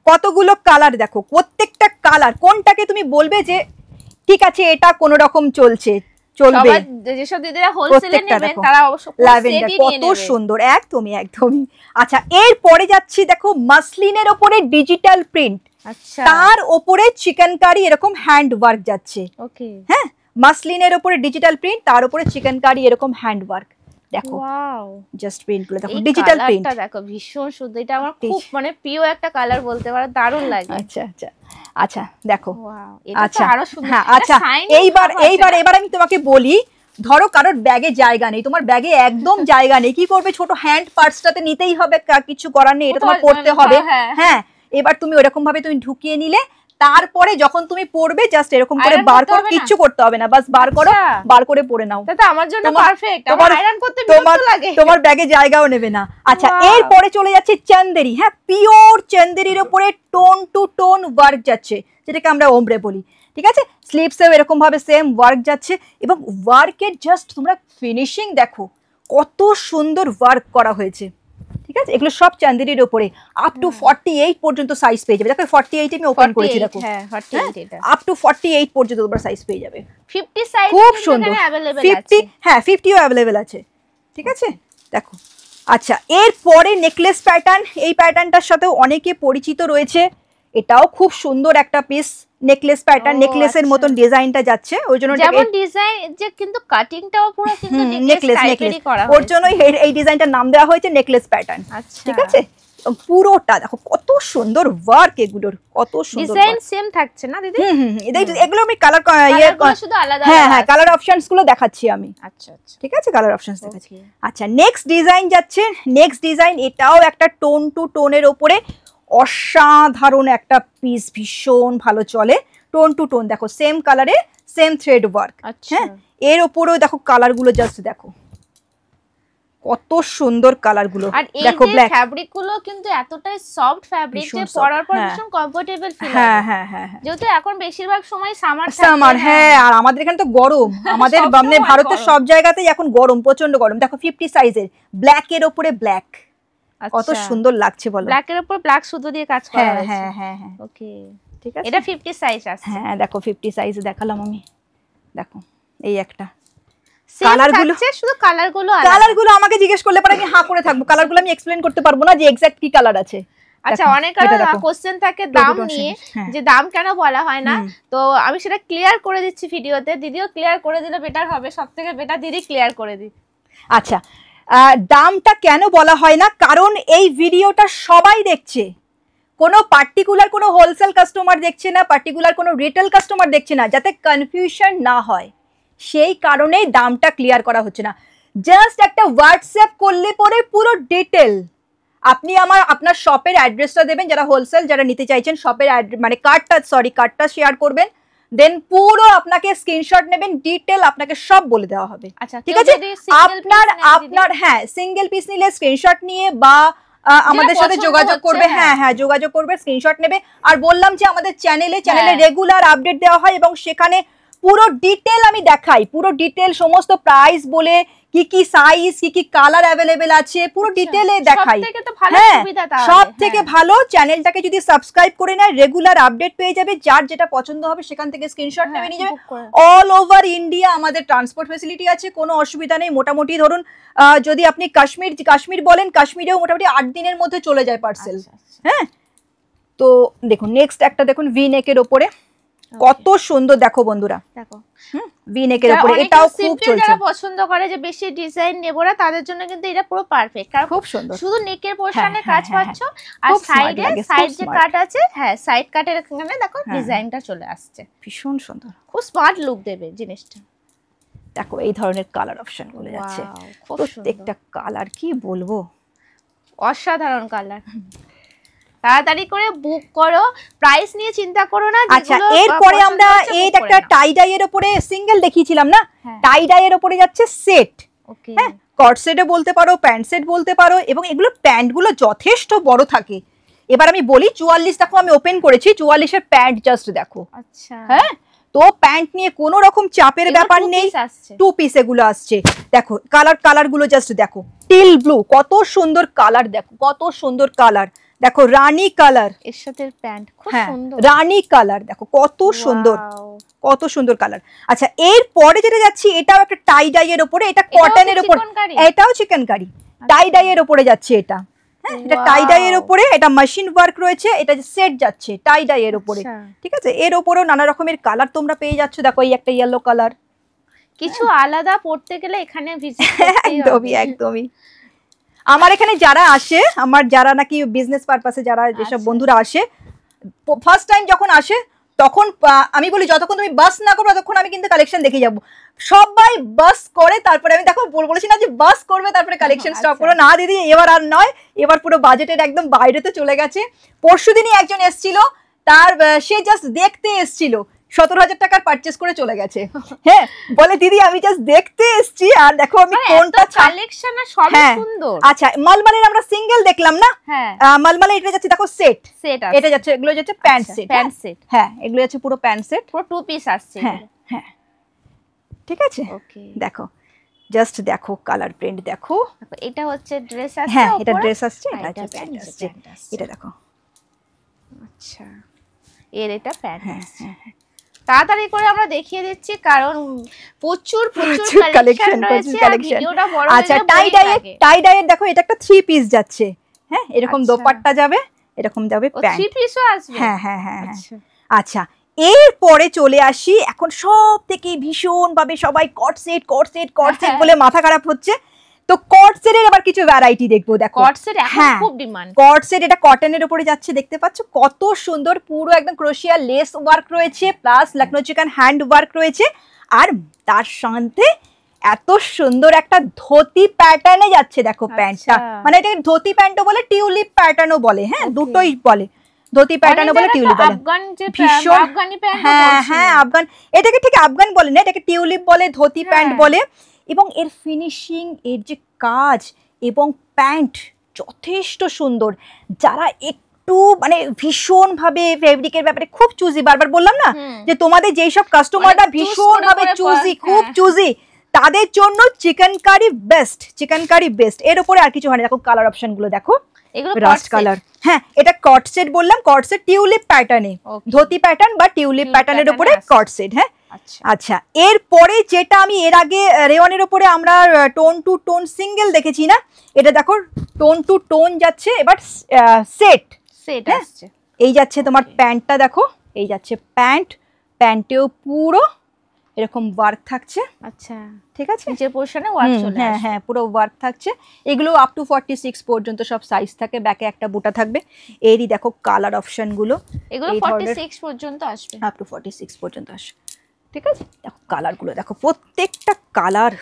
কতগুলো কালার দেখো, প্রত্যেকটা কালার কোনটাকে তুমি বলবে যে ঠিক আছে এটা কোন রকম চলছে, চলবে। যেসব দিদিরা হোলসেলে নেবেন তারা অবশ্যই ল্যাভেন্ডার কত সুন্দর, একদমই। আচ্ছা, এরপরে যাচ্ছি, দেখো মাসলিনের উপরে ডিজিটাল প্রিন্ট, আচ্ছা তার উপরে চিকেনকারি এরকম হ্যান্ড ওয়ার্ক যাচ্ছে। ওকে, হ্যাঁ, মাসলিনের উপরে ডিজিটাল প্রিন্ট, তার উপরে চিকেনকারি এরকম হ্যান্ড ওয়ার্ক। দেখো ওয়াও, জাস্ট প্রিন্ট গুলো দেখো, ডিজিটাল প্রিন্ট দেখো ভীষণ সুন্দর। এটা আমার খুব মানে প্রিয় একটা কালার বলতে পারো, দারুণ লাগে। আচ্ছা আচ্ছা আচ্ছা, দেখো আচ্ছা আরো সুন্দর। হ্যাঁ, আচ্ছা এইবার আমি তোমাকে বলি, ধরো কারোর ব্যাগে জায়গা নেই, তোমার ব্যাগে একদম জায়গা নেই, কি করবে? ছোট হ্যান্ড পার্সটাতে নিতেই হবে, কিছু করার নেই, এটা তোমার পড়তে হবে। হ্যাঁ, এবার তুমি ওরকম ভাবে তুমি ঢুকিয়ে নিলে, তারপরে যখন তুমি পরবে জাস্ট এরকম করে বার করো, কিচ্ছু করতে হবে না, বাস বার করো, বার করে পরে নাও। এটা আমার জন্য পারফেক্ট, আমার আয়রন করতে বিরক্ত লাগে, তোমার ব্যাগে জায়গাও নেবে না। আচ্ছা এরপরে চলে যাচ্ছে চান্দেরি। হ্যাঁ, পিওর চান্দেরির উপরে টোন টু টোন ওয়ার্ক যাচ্ছে, যেটাকে আমরা ওমব্রে বলি। ঠিক আছে, স্লিভসেও এরকম ভাবে সেম ওয়ার্ক যাচ্ছে এবং ওয়ার্কের জাস্ট তোমরা ফিনিশিং দেখো, কত সুন্দর ওয়ার্ক করা হয়েছে। ঠিক আছে, এগুলো সব চান্দেরির উপরে আপ টু 48 পর্যন্ত সাইজ পেয়ে যাবে। দেখো 48 আমি ওপেন করেছি, দেখো হ্যাঁ 48 এটা আপ টু 48 পর্যন্ত তোমরা সাইজ পেয়ে যাবে। 50 সাইজ খুব সুন্দর, 50 হ্যাঁ 50ও अवेलेबल আছে। ঠিক আছে, দেখো। আচ্ছা এরপরে নেকলেস প্যাটার্ন, এই প্যাটার্নটার সাথেও অনেকে পরিচিত রয়েছে, এটাও খুব সুন্দর একটা পিস নেকলেস প্যাটার্ন, নেকলেসের মতন ডিজাইনটা যাচ্ছে, ওই জন্য যেমন ডিজাইন যে কিন্তু কাটিংটাও পুরো কিন্তু নেকলেস টাইপেরই করা হয়েছে, ওর জন্যই এই ডিজাইনটার নাম দেওয়া হয়েছে নেকলেস প্যাটার্ন। আচ্ছা ঠিক আছে, পুরোটা দেখো কত সুন্দর ওয়ার্ক, এগুলোর কত সুন্দর ডিজাইন সেম থাকছে না দিদি? এগুলো আমি কালার শুধু আলাদা, হ্যাঁ হ্যাঁ কালার অপশনস গুলো দেখাচ্ছি আমি। আচ্ছা আচ্ছা, ঠিক আছে, কালার অপশনস দেখাচ্ছি। আচ্ছা নেক্সট ডিজাইন যাচ্ছে, নেক্সট ডিজাইন এটাও একটা টোন টু টোনের উপরে অসাধারণ একটা পিস, ভীষণ ভালো চলে। টোন টু টোন দেখো, সেম কালারে সেম থ্রেড ওয়ার্ক। হ্যাঁ, এর উপরেও দেখো কালার গুলো জাস্ট দেখো কত সুন্দর কালার গুলো। দেখো ব্ল্যাক ফ্যাব্রিক গুলো কিন্তু এতটাই সফট ফ্যাব্রিক যে পরার পর ভীষণ কমফোর্টেবল ফিল হয়। হ্যাঁ হ্যাঁ হ্যাঁ, যেহেতু এখন বেশিরভাগ সময় সামার, হ্যাঁ, আর আমাদের এখানে তো গরম, আমাদের মানে ভারতের সব জায়গাতেই এখন গরম, প্রচন্ড গরম। দেখো 50 সাইজের ব্ল্যাক এর উপরে ব্ল্যাক, কত সুন্দর লাগছে বলো। ব্ল্যাক এর উপর ব্ল্যাক সুতো দিয়ে কাজ করা হয়েছে। হ্যাঁ হ্যাঁ হ্যাঁ, ওকে ঠিক আছে, এটা 50 সাইজ আছে। হ্যাঁ দেখো 50 সাইজে দেখালাম আমি, দেখো এই একটা কালারগুলো, শুধু কালারগুলো আলাদা। কালারগুলো আমাকে জিজ্ঞেস করলে পরে আমি হা করে থাকবো, কালারগুলো আমি এক্সপ্লেইন করতে পারবো না যে এক্সাক্ট কি কালার আছে। আচ্ছা অনেক কোশ্চেন থাকে দাম নিয়ে, যে দাম কেন বলা হয় না, তো আমি সেটা ক্লিয়ার করে দিচ্ছি ভিডিওতে, দিদিও ক্লিয়ার করে দিলে বেটার হবে, সবথেকে বেটার দিদি ক্লিয়ার করে দিই। আচ্ছা দামটা কেন বলা হয় না, কারণ এই ভিডিওটা সবাই দেখছে, কোনো পার্টিকুলার কোনো হোলসেল কাস্টমার দেখছে না, পার্টিকুলার কোনো রিটেল কাস্টমার দেখছে না, যাতে কনফিউশন না হয় সেই কারণেই দামটা ক্লিয়ার করা হচ্ছে না। জাস্ট একটা হোয়াটসঅ্যাপ করলে পরে পুরো ডিটেল আপনি আপনার শপের অ্যাড্রেসটা দেবেন, যারা হোলসেল যারা নিতে চাইছেন শপের মানে কার্ডটা শেয়ার করবেন, দেন পুরো আপনাকে স্ক্রিনশট নেবেন, ডিটেল আপনাকে সব বলে দেওয়া হবে। ঠিক আছে, আপনার হ্যাঁ সিঙ্গেল পিস নিলে স্ক্রিনশট নিয়ে বা আমাদের সাথে যোগাযোগ করবে, হ্যাঁ হ্যাঁ যোগাযোগ করবে, স্ক্রিনশট নেবে। আর বললাম যে আমাদের চ্যানেলে রেগুলার আপডেট দেওয়া হয় এবং সেখানে পুরো ডিটেল আমি দেখাই, পুরো ডিটেল সমস্ত প্রাইস বলে কি কি সাইজ কি কি কালার अवेलेबल আছে পুরো ডিটেলে দেখাই। হ্যাঁ সব থেকে ভালো চ্যানেলটাকে যদি সাবস্ক্রাইব করে নেয় রেগুলার আপডেট পেয়ে যাবে, যার যেটা পছন্দ হবে সেখান থেকে স্ক্রিনশট নেবে নিয়ে যাবে। অল ওভার ইন্ডিয়া আমাদের ট্রান্সপোর্ট ফ্যাসিলিটি আছে, কোনো অসুবিধা নেই। মোটামুটি ধরুন যদি আপনি কাশ্মীর বলেন, কাশ্মীরেও মোটামুটি 8 দিনের মধ্যে চলে যায় পার্সেল। হ্যাঁ, তো দেখুন নেক্সট একটা দেখুন ভি নেকের উপরে কত সুন্দর, দেখো বন্ধুরা দেখো ভি নেকের উপরে, এটাও খুব চলছে। যারা পছন্দ করে যে বেশি ডিজাইন নেব না তাদের জন্য কিন্তু এটা পুরো পারফেক্ট, কারণ খুব সুন্দর, শুধু নেকের পোরশনে কাজ পাচ্ছো আর সাইড যে কাট আছে, হ্যাঁ সাইড কাটের এখানে দেখো ডিজাইনটা চলে আসছে, ভীষণ সুন্দর, খুব স্মার্ট লুক দেবে জিনিসটা। দেখো এই ধরনের কালার অপশন গুলো যাচ্ছে, প্রত্যেকটা কালার কি বলবো অসাধারণ কালার। তাড়াতাড়ি করে বুক করো, প্রাইস নিয়ে চিন্তা করো না। আচ্ছা এরপরে আমরা এই একটা টাই ডাই এর উপরে সিঙ্গেল দেখিয়েছিলাম না, টাই ডাই এর উপরে যাচ্ছে সেট। ওকে, হ্যাঁ কট সেটে বলতে পারো, প্যান্ট সেট বলতে পারো, এবং এগুলো প্যান্ট গুলো যথেষ্ট বড় থাকে। এবার আমি বলি 44 দেখো আমি ওপেন করেছি, 44 এর প্যান্ট জাস্ট দেখো। আচ্ছা হ্যাঁ, তো প্যান্ট নিয়ে কোনো রকম চাপের ব্যাপার নেই, 2 পিস এগুলো আসছে। দেখো কালার গুলো জাস্ট দেখো, টিল ব্লু কত সুন্দর কালার, দেখো কত সুন্দর কালার, দেখো রানী কালার এর সাথে প্যান্ট খুব সুন্দর, রানী কালার দেখো কত সুন্দর, কত সুন্দর কালার। আচ্ছা এরপরে যেটা যাচ্ছি এটাও একটা টাই ডাই এর উপরে, এটা কটনের উপর, এটাও চিকেনকারি টাই ডাই এর উপরে যাচ্ছে এটা। হ্যাঁ এটা টাই ডাই এর উপরে, এটা মেশিন ওয়ার্ক রয়েছে, এটা যে সেট যাচ্ছে টাই ডাই এর উপরে। ঠিক আছে, এর উপরেও নানা রকমের কালার তোমরা পেয়ে যাচ্ছ। দেখো এই একটা ইয়েলো কালার, কিছু আলাদা পড়তে গেলে এখানে ভিজিট একদমই একদমই। আমার এখানে যারা আসে, আমার যারা নাকি বিজনেস পারপাসে যারা যেসব বন্ধুরা আসে, ফার্স্ট টাইম যখন আসে তখন আমি বলি যতক্ষণ তুমি বাস না করো ততক্ষণ আমি কিন্তু কালেকশন দেখে যাব। সবাই বাস করে তারপরে আমি দেখো বলেছি না যে বাস করবে তারপরে কালেকশন স্টপ করো, না দিদি এবার আর নয়, এবার পুরো বাজেটের একদম বাইরেতে চলে গেছে। পরশুদিনই একজন এসেছিল, তার সে জাস্ট দেখতে এসেছিল, 17,000 টাকার পারচেজ করে চলে গেছে। হ্যাঁ, বলে দিদি আমি জাস্ট দেখতে এসেছি, আর দেখো আমি কোনটা কালেকশন না সবই সুন্দর। আচ্ছা, মলমলের আমরা সিঙ্গেল দেখলাম না, মলমলে এটা যাচ্ছে দেখো সেট, এটা যাচ্ছে, এগুলো যাচ্ছে প্যান্ট সেট, হ্যাঁ এগুলো যাচ্ছে পুরো প্যান্ট সেট, পুরো 2 পিস আসছে। হ্যাঁ হ্যাঁ ঠিক আছে। ওকে, দেখো জাস্ট দেখো কালার প্রিন্ট দেখো, এটা হচ্ছে ড্রেস আসছে, হ্যাঁ এটা ড্রেস আসছে, এটা হচ্ছে প্যান্ট আসছে, এটা দেখো। আচ্ছা, এর এটা প্যান্ট আসছে। তাড়াতাড়ি করে আমরা দেখিয়ে দিচ্ছি কারণ প্রচুর কালেকশন রয়েছে আর ভিডিওটা বড় হয়ে যাবে। আচ্ছা, টাই ডাইয়ের দেখো এটা একটা 3 পিস যাচ্ছে, হ্যাঁ এরকম দোপাট্টা যাবে, এরকম যাবে প্যান্ট, 3 পিসও আসবে। হ্যাঁ হ্যাঁ হ্যাঁ। আচ্ছা, এরপরে চলে আসি এখন সব থেকে ভীষণ ভাবে সবাই কট সেট বলে মাথা খারাপ হচ্ছে, তো কট সেটের আবার কিছু ভ্যারাইটি দেখবো। দেখো কট সেট এখন খুব ডিমান্ড, কট সেট এটা কটনের উপরে যাচ্ছে, দেখতে পাচ্ছ কত সুন্দর, পুরো একদম ক্রোশিয়া লেস ওয়ার্ক রয়েছে, plus Lucknow chicken hand work রয়েছে, আর তার সাথে এত সুন্দর একটা ধুতি প্যাটার্নে যাচ্ছে দেখো প্যান্টটা, মানে এটা ধুতি প্যান্টও বলে টিউলিপ প্যাটার্নও বলে, হ্যাঁ দুটোই বলে, ধুতি প্যাটার্নও বলে টিউলিপ বলে, ভীষণ হ্যাঁ হ্যাঁ আফগান, এটাকে ঠিক আফগান বলে না, এটাকে টিউলিপ বলে, ধুতি প্যান্ট বলে। এবং এর ফিনিশিং, এর যে কাজ এবং প্যান্ট যথেষ্ট সুন্দর, যারা একটু মানে ভীষণ ভাবে ফেব্রিকের ব্যাপারে খুব চুজি, বারবার বললাম না যে তোমাদের যেই সব কাস্টমাররা ভীষণ ভাবে চুজি, খুব চুজি, তাদের জন্য চিকেনকারি বেস্ট, এর উপরে আর কিছু হয় না। দেখো কালার অপশন গুলো দেখো, এগুলো রাস্ট কালার, হ্যাঁ এটা কট সেট বললাম, কট সেট টিউলিপ প্যাটার্নে, ধুতি প্যাটার্ন বা টিউলিপ প্যাটার্নের উপরে কট সেট, হ্যাঁ। আচ্ছা, এরপরে যেটা আমি এর আগে রেওয়ানের উপরে আমরা টোন টু টোন সিঙ্গেল দেখেছি না, এটা দেখো টোন টু টোন যাচ্ছে, এবার সেট আসছে, এই যাচ্ছে তোমার প্যান্টটা দেখো, এই যাচ্ছে প্যান্টেও পুরো এরকম ওয়ার্ক থাকছে। আচ্ছা ঠিক আছে, নিচের পোরশনে ওয়ার্ক চলে আসে, হ্যাঁ হ্যাঁ পুরো ওয়ার্ক থাকছে, এগুলো আপ টু 46 পর্যন্ত সব সাইজ থাকে, ব্যাকে একটা বুটা থাকবে। এরই দেখো কালার অপশন গুলো, এগুলো 46 পর্যন্ত আসবে, আপ টু 46 পর্যন্ত আসে। ঠিক আছে, দেখো কালার গুলো দেখো, প্রত্যেকটা কালার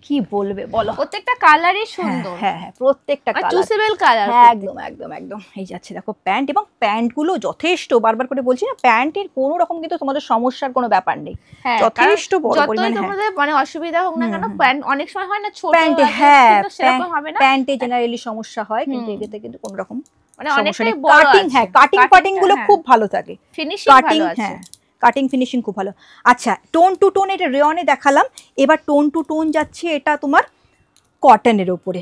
কি বলবে বলো, প্রত্যেকটা কালারই সুন্দর, হ্যাঁ হ্যাঁ প্রত্যেকটা কালার চুজেবল কালার, একদম একদম একদম। এই যাচ্ছে দেখো প্যান্ট, এবং প্যান্ট গুলো যথেষ্ট, বারবার করে বলছি না, প্যান্টের কোনো রকম কিন্তু তোমাদের সমস্যার কোনো ব্যাপার নেই, যথেষ্ট বড় পরিমাণে, তোমাদের মানে অসুবিধা হোক না কেন, প্যান্ট অনেক সময় হয় না ছোট প্যান্ট, হ্যাঁ সেরকম হবে না, প্যান্টে জেনারেলি সমস্যা হয়, কিন্তু এটাতে কিন্তু কোনো রকম মানে অনেকটাই বড় কাটিং, হ্যাঁ কাটিং গুলো খুব ভালো থাকে, ফিনিশিং ভালো আছে, হ্যাঁ কাটিং ফিনিশিং খুব ভালো। আচ্ছা, টোন টু টোন এটা রেওয়ানে দেখালাম, এবার টোন টু টোন যাচ্ছে এটা তোমার কটনের উপরে,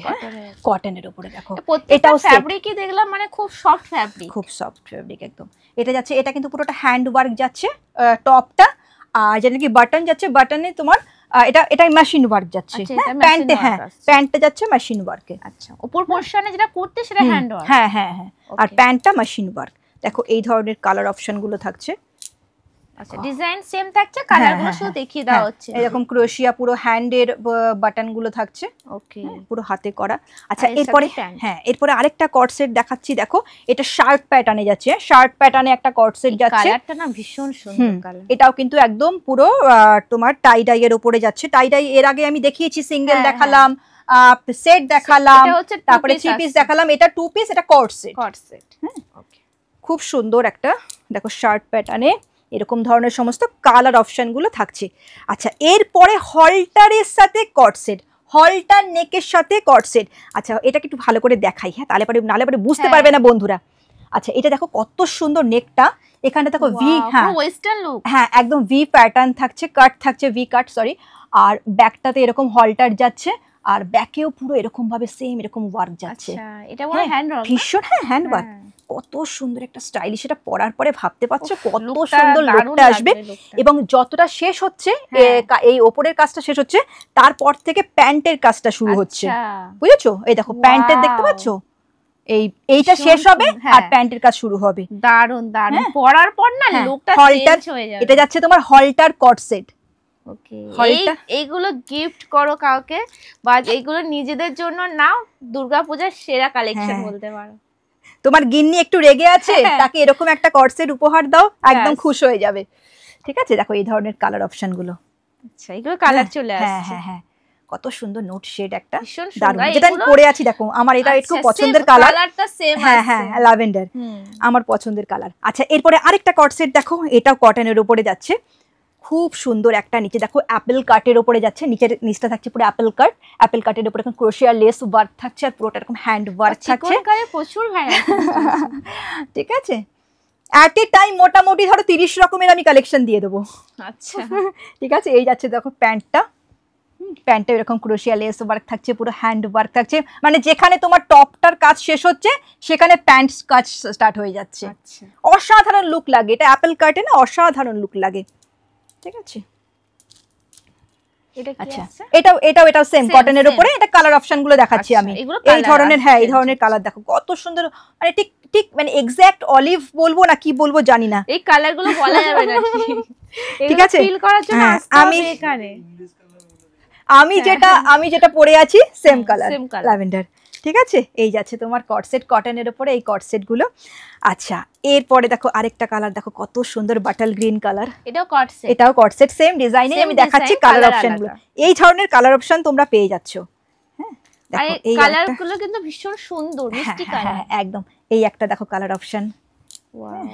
কটনের উপরে দেখো, এটাও ফ্যাব্রিকই দেখলাম মানে খুব সফট ফ্যাব্রিক, খুব সফট ফ্যাব্রিক একদম। এটা যাচ্ছে, এটা কিন্তু পুরোটা হ্যান্ড ওয়ার্ক যাচ্ছে টপটা, আর যেটা কি বাটন যাচ্ছে, বাটনে তোমার এটা মেশিন ওয়ার্ক যাচ্ছে, প্যান্টে, হ্যাঁ প্যান্টটা যাচ্ছে মেশিন ওয়ার্কে। আচ্ছা, উপর পোরশনে যেটা করতে সেটা হ্যান্ড ওয়ার্ক, হ্যাঁ হ্যাঁ হ্যাঁ, আর প্যান্টটা মেশিন ওয়ার্ক। দেখো এই ধরনের কালার অপশন গুলো থাকছে। আচ্ছা, ডিজাইন সেম থাকছে, কালারগুলো শুধু দেখিয়ে দেওয়া হচ্ছে, এরকম ক্রোশিয়া পুরো হ্যান্ডের বাটন গুলো থাকছে, ওকে পুরো হাতে করা। আচ্ছা, এরপরে হ্যাঁ এরপরে আরেকটা কট সেট দেখাচ্ছি, দেখো এটা শার্ট প্যাটার্নে যাচ্ছে, শার্ট প্যাটার্নে একটা কট সেট যাচ্ছে, কালারটা না ভীষণ সুন্দর কালার, এটাও কিন্তু একদম পুরো তোমার টাই ডাই এর উপরে যাচ্ছে। টাই ডাই এর আগে আমি দেখিয়েছি, সিঙ্গেল দেখালাম, সেট দেখালাম, তারপরে 3 পিস দেখালাম, এটা 2 পিস, এটা কট সেট, ওকে খুব সুন্দর একটা দেখো শার্ট প্যাটার্নে এরকম ধরনের সমস্ত কালার অপশন গুলো থাকছে। আচ্ছা, এরপরে হলটারের সাথে কট সেট, হলটার নেকের সাথে কট সেট। আচ্ছা, এটাকে একটু ভালো করে দেখাই, হ্যাঁ তাহলে পরে নালে পরে বুঝতে পারবে না বন্ধুরা। আচ্ছা, এটা দেখো কত সুন্দর নেকটা, এখানে দেখো ভি, হ্যাঁ ওয়েস্টার্ন লুক, হ্যাঁ একদম ভি প্যাটার্ন থাকছে, কাট থাকছে, ভি কাট সরি, আর ব্যাকটাতে এরকম হলটার যাচ্ছে, আর ব্যাকেও পুরো এরকম ভাবে সেম এরকম ওয়ার্ক যাচ্ছে। আচ্ছা, এটা মনে হ্যান্ড ওয়ার্ক, ভীষণ, হ্যাঁ হ্যান্ড ওয়ার্ক, কত সুন্দর একটা স্টাইলিশ, এটা পরার পরে ভাবতে পারছো কত সুন্দর লুকটা আসবে। এবং যতটা শেষ হচ্ছে, এই ওপরের কাজটা শেষ হচ্ছে, তারপর থেকে প্যান্টের কাজটা শুরু হচ্ছে, বুঝেছো? এই দেখো প্যান্টের দেখতে পাচ্ছো, এইটা শেষ হবে আর প্যান্টের কাজ শুরু হবে। দারুন দারুন, পরার পর না লুকটা চেঞ্জ হয়ে যাবে। এটা যাচ্ছে তোমার হলটার কট সেট, ওকে এইগুলো গিফট করো কাউকে, বা এইগুলো নিজেদের জন্য নাও, দুর্গাপূজার সেরা কালেকশন বলতে পারো। তোমার গিন্নি একটু রেগে আছে, তাকে এরকম একটা কট সেট উপহার দাও, একদম খুশি হয়ে যাবে। ঠিক আছে, দেখো এই ধরনের কালার অপশন গুলো, আচ্ছা এগুলো কালার চলে আসছে, হ্যাঁ হ্যাঁ, কত সুন্দর নোট শেড একটা, দারুণ, যেটা আমি পরে আছি দেখো আমার এটা একটু পছন্দের কালার, হ্যাঁ হ্যাঁ ল্যাভেন্ডার, আমার পছন্দের কালার। আচ্ছা এরপরে আরেকটা কট সেট দেখো, এটাও কটনের উপরে যাচ্ছে, খুব সুন্দর একটা, নিচে দেখো অ্যাপেল কাটের উপরে যাচ্ছে, নিচটা থাকছে পুরো অ্যাপেল কাট, অ্যাপেল কাটের উপরে এখন ক্রোশিয়া লেস ওয়ার্ক থাকছে, আর পুরোটা এরকম হ্যান্ড ওয়ার্ক থাকছে, প্রচুর ভ্যারাইটি। ঠিক আছে, অ্যাট এ টাইম মোটামুটি ধরো 30 রকমের আমি কালেকশন দিয়ে দেবো। আচ্ছা ঠিক আছে, এই যাচ্ছে দেখো প্যান্টটা, প্যান্টটা এরকম ক্রোশিয়া লেস ওয়ার্ক থাকছে, পুরো হ্যান্ড ওয়ার্ক থাকছে, মানে যেখানে তোমার টপটার কাজ শেষ হচ্ছে সেখানে প্যান্ট কাজ স্টার্ট হয়ে যাচ্ছে। অসাধারণ লুক লাগে, এটা অ্যাপেল কাটে না, অসাধারণ লুক লাগে। ঠিক আছে, আচ্ছা এটাও সেম কটনের উপরে, এটা কালার অপশন গুলো দেখাচ্ছি আমি, এই ধরনের, হ্যাঁ এই ধরনের কালার দেখো কত সুন্দর, মানে ঠিক মানে এক্সাক্ট অলিভ বলবো না কি বলবো জানি না, এই কালার গুলো বলা যাবে না, ঠিক আছে ফিল করার জন্য আমি যেটা পরে আছি সেম কালার ল্যাভেন্ডার। ঠিক আছে, এই যাচ্ছে তোমার কট সেট কটনের উপরে এই কট সেট গুলো। আচ্ছা এরপরে দেখো আরেকটা কালার দেখো কত সুন্দর বাটাল গ্রিন কালার, এটাও কট সেট সেম ডিজাইনে আমি দেখাচ্ছি কালার অপশন গুলো, এই ধরনের কালার অপশন তোমরা পেয়ে যাচ্ছ। হ্যাঁ দেখো এই কালার গুলো কিন্তু ভীষণ সুন্দর মিষ্টি কালার, একদম এই একটা দেখো কালার অপশন, ওয়াও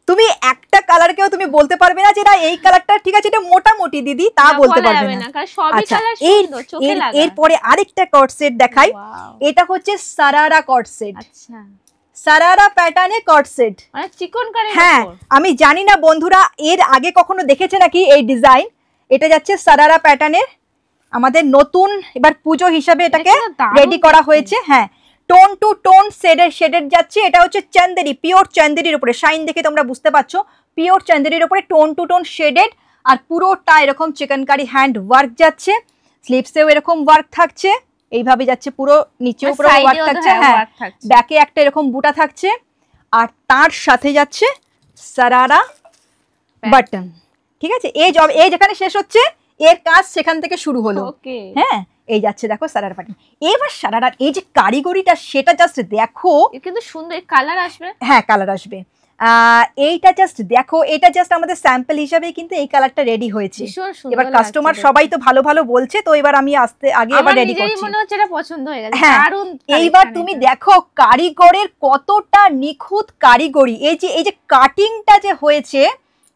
তুমি একটা কালারকেও তুমি বলতে পারবে না যে না এই কালারটা ঠিক আছে, এটা মোটামুটি দিদি তা বলতে পারবে না, কারণ সবই কালার সুন্দর চোখে লাগে। এরপরে আরেকটা কট সেট দেখাই, এটা হচ্ছে সারারা কট সেট। আচ্ছা সারারা প্যাটার্নে কট সেট, মানে চিকন কারে, হ্যাঁ আমি জানি না বন্ধুরা এর আগে কখনো দেখেছে নাকি এই ডিজাইন, এটা যাচ্ছে সারারা প্যাটার্নের, আমাদের নতুন এবার পুজো হিসাবে এটাকে রেডি করা হয়েছে। হ্যাঁ টোন টু টোন শেডেড যাচ্ছে, এটা হচ্ছে চান্দেরি, পিওর চান্দেরির উপরে, শাইন দেখে তোমরা বুঝতে পারছো, পিওর চান্দেরির উপরে টোন টু টোন শেডেড, আর পুরোটা এরকম চিকেনকারি হ্যান্ড ওয়ার্ক যাচ্ছে, স্লিভসেও এরকম ওয়ার্ক থাকছে, এইভাবে যাচ্ছে পুরো নিচেও পুরো ওয়ার্ক থাকছে, হ্যাঁ ব্যাকে একটা এরকম বুটা থাকছে, আর তার সাথে যাচ্ছে সারারা বাটন। ঠিক আছে, এই যেখানে শেষ হচ্ছে এর কাজ সেখান থেকে শুরু হলো। হ্যাঁ এই যাচ্ছে দেখো সারারা বাটন। এবার সারারার এই যে কারিগরিটা সেটা জাস্ট দেখো, কিন্তু সুন্দর কালার আসবে, হ্যাঁ কালার আসবে, এইটা জাস্ট দেখো, এটা জাস্ট আমাদের স্যাম্পল হিসাবে কিন্তু এই কালারটা রেডি হয়েছে, এবার কাস্টমার সবাই তো ভালো ভালো বলছে, তো এবার আমি আগে এবার রেডি করছি, মনে হচ্ছে এটা পছন্দ হয়ে গেছে। দারুণ, এইবার তুমি দেখো কারিগরের কতটা নিখুঁত কারিগরি, এই যে কাটিংটা যে হয়েছে,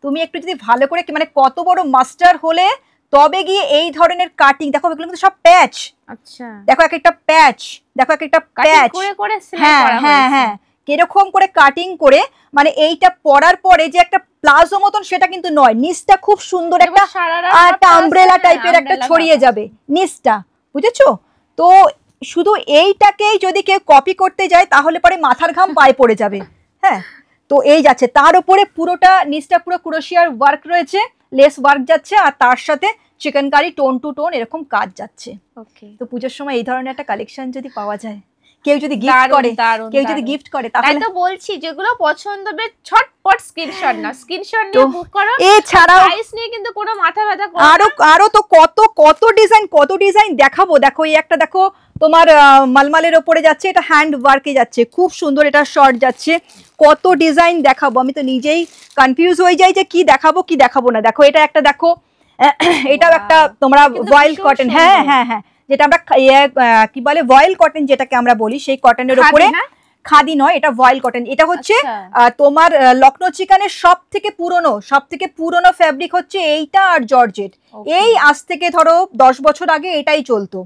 তুমি একটু যদি ভালো করে মানে কত বড় মাস্টার হলে তবে গিয়ে এই ধরনের কাটিং, দেখো এগুলো কিন্তু সব প্যাচ, আচ্ছা দেখো এক একটা প্যাচ, দেখো এক একটা প্যাচ, হ্যাঁ হ্যাঁ হ্যাঁ কিরকম করে কাটিং করে, মানে এইটা পরার পরে যে একটা প্লাজো মতন সেটা কিন্তু নয়, নিচটা খুব সুন্দর একটা আমব্রেলা টাইপের একটা ছড়িয়ে যাবে নিচটা, বুঝেছো? তো শুধু এইটাকেই যদি কেউ কপি করতে যায় তাহলে পরে মাথার ঘাম পায়ে পড়ে যাবে। হ্যাঁ তো এই যাচ্ছে, তার উপরে পুরোটা নিচটা পুরো ক্রোশিয়ার ওয়ার্ক রয়েছে, লেস ওয়ার্ক যাচ্ছে, আর তার সাথে চিকেনকারি টোন টু টোন এরকম কাজ যাচ্ছে। তো পুজোর সময় এই ধরনের একটা কালেকশন যদি পাওয়া যায়, কেউ যদি গিফট করে তাহলে তো বলছি যেগুলো পছন্দ হবে ছটপট স্ক্রিনশট নিয়ে বুক করো। এছাড়াও প্রাইস নিয়ে কিন্তু কোনো মাথা ব্যথা করো না, আরো তো কত ডিজাইন দেখাবো। দেখো এই একটা দেখো তোমার মালমালের ওপরে যাচ্ছে, এটা হ্যান্ড ওয়ার্কে যাচ্ছে, খুব সুন্দর, এটা শর্ট যাচ্ছে, কত ডিজাইন দেখাবো, আমি তো নিজেই কনফিউজ হয়ে যাই যে কি দেখাবো না। দেখো এটা একটা, দেখো এটাও একটা তোমরা ভয়েল কটন, হ্যাঁ হ্যাঁ হ্যাঁ যেটা আমরা কি বলে ভয়েল কটন যেটাকে আমরা বলি, সেই কটনের উপরে, খাদি নয় এটা ভয়েল কটন, এটা হচ্ছে তোমার লখনৌ চিকেনের সব থেকে পুরনো ফ্যাব্রিক হচ্ছে এইটা, আর জর্জেট, এই আজ থেকে ধরো 10 বছর আগে এটাই চলতো,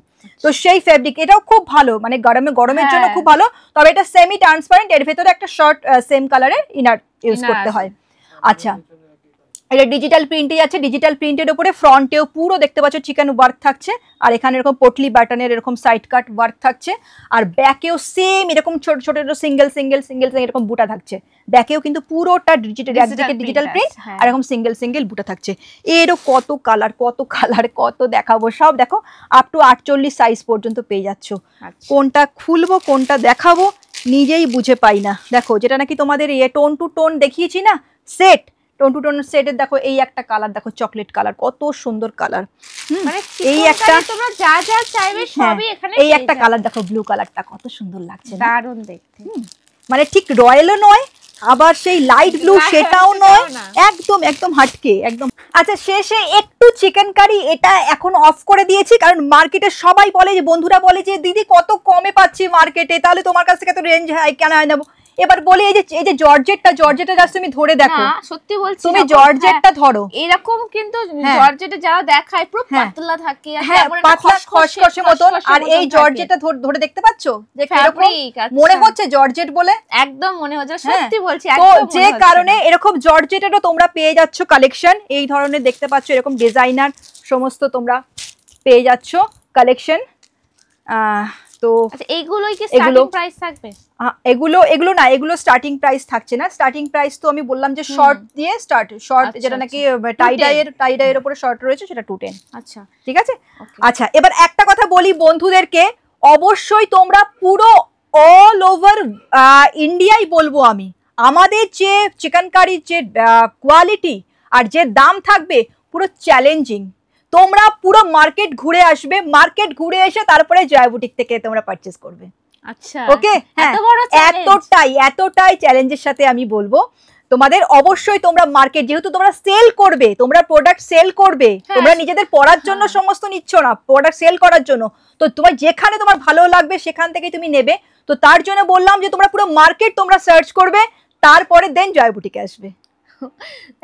তো সেই ফ্যাব্রিক, এটাও খুব ভালো, মানে গরমের জন্য খুব ভালো, তবে এটা সেমি ট্রান্সপারেন্ট, এর ভেতরে একটা শর্ট সেম কালারের ইনার ইউজ করতে হয়। আচ্ছা এটা ডিজিটাল প্রিন্টে যাচ্ছে, ডিজিটাল প্রিন্টের উপরে ফ্রন্টেও পুরো দেখতে পাচ্ছ চিকেন ওয়ার্ক থাকছে, আর এখানে এরকম পটলি বাটনের এরকম সাইড কাট ওয়ার্ক থাকছে, আর ব্যাকেও সেম এরকম ছোট ছোট সিঙ্গেল এরকম বুটা থাকছে, ব্যাকেও কিন্তু পুরোটা ডিজিটাল প্রিন্ট, আর এরকম সিঙ্গেল বুটা থাকছে। এরও কত কালার কত দেখাবো, সব দেখো আপ টু 48 সাইজ পর্যন্ত পেয়ে যাচ্ছ। কোনটা খুলবো কোনটা দেখাবো নিজেই বুঝে পাই না। দেখো যেটা নাকি তোমাদের টোন টু টোন দেখিয়েছি না সেট, টোন টু টোন সেটের দেখো এই একটা কালার, দেখো চকলেট কালার, কত সুন্দর কালার, এই একটা তোমরা যা চাইবে সবই এখানে, এই একটা কালার দেখো ব্লু কালারটা কত সুন্দর লাগছে, দারুণ দেখতে, মানে ঠিক রয়্যালও নয় আবার সেই লাইট ব্লু সেটাও নয়, একদম হাটকে একদম। আচ্ছা শেষে একটু চিকেন কারি, এটা এখন অফ করে দিয়েছি কারণ মার্কেটে সবাই বলে, যে বন্ধুরা বলে যে দিদি কত কমে পাচ্ছি মার্কেটে, তাহলে তোমার কাছ থেকে তো রেঞ্জ হাই কেন হয় নেবো। এবার বলি এই যে জর্জেটটা জাস্ট তুমি ধরে দেখো, সত্যি বলছি তুমি জর্জেটটা ধরো, এরকম কিন্তু জর্জেটে যারা দেখায় পুরো পাতলা থাকে, হ্যাঁ পাতলা খসখসে মতন, আর এই জর্জেটটা ধরে দেখতে পাচ্ছো যে কিরকম মনে হচ্ছে জর্জেট বলে, একদম মনে হচ্ছে, সত্যি বলছি। তো যে কারণে এরকম জর্জেটেরও তোমরা পেয়ে যাচ্ছ কালেকশন, এই ধরনের দেখতে পাচ্ছ এরকম ডিজাইনার সমস্ত তোমরা পেয়ে যাচ্ছ কালেকশন। তো এইগুলোই কি স্টার্টিং প্রাইস থাকবে? এগুলো না, এগুলো স্টার্টিং প্রাইস থাকছে না। স্টার্টিং প্রাইস তো আমি বললাম যে শর্ট দিয়ে শর্ট যেটা নাকি টাই ডাইয়ের উপরে শর্ট রয়েছে সেটা 210। আচ্ছা ঠিক আছে। আচ্ছা এবার একটা কথা বলি বন্ধুদেরকে, অবশ্যই তোমরা পুরো অল ওভার ইন্ডিয়াই বলবো আমি, আমাদের যে চিকেন কারির যে কোয়ালিটি আর যে দাম থাকবে পুরো চ্যালেঞ্জিং। তোমরা পুরো মার্কেট ঘুরে আসবে, মার্কেট ঘুরে এসে তারপরে জয়া বুটিক থেকে তোমরা পারচেজ করবে। আচ্ছা ওকে, হ্যাঁ এতটাই চ্যালেঞ্জের সাথে আমি বলবো তোমাদের, অবশ্যই তোমরা মার্কেট, যেহেতু তোমরা সেল করবে, তোমরা প্রোডাক্ট সেল করবে, তোমরা নিজেদের পড়ার জন্য সমস্ত নিচ্ছ না, প্রোডাক্ট সেল করার জন্য, তো তোমার যেখানে তোমার ভালো লাগবে সেখান থেকে তুমি নেবে। তো তার জন্য বললাম যে তোমরা পুরো মার্কেট তোমরা সার্চ করবে, তারপরে দেন জয়া বুটিকে আসবে।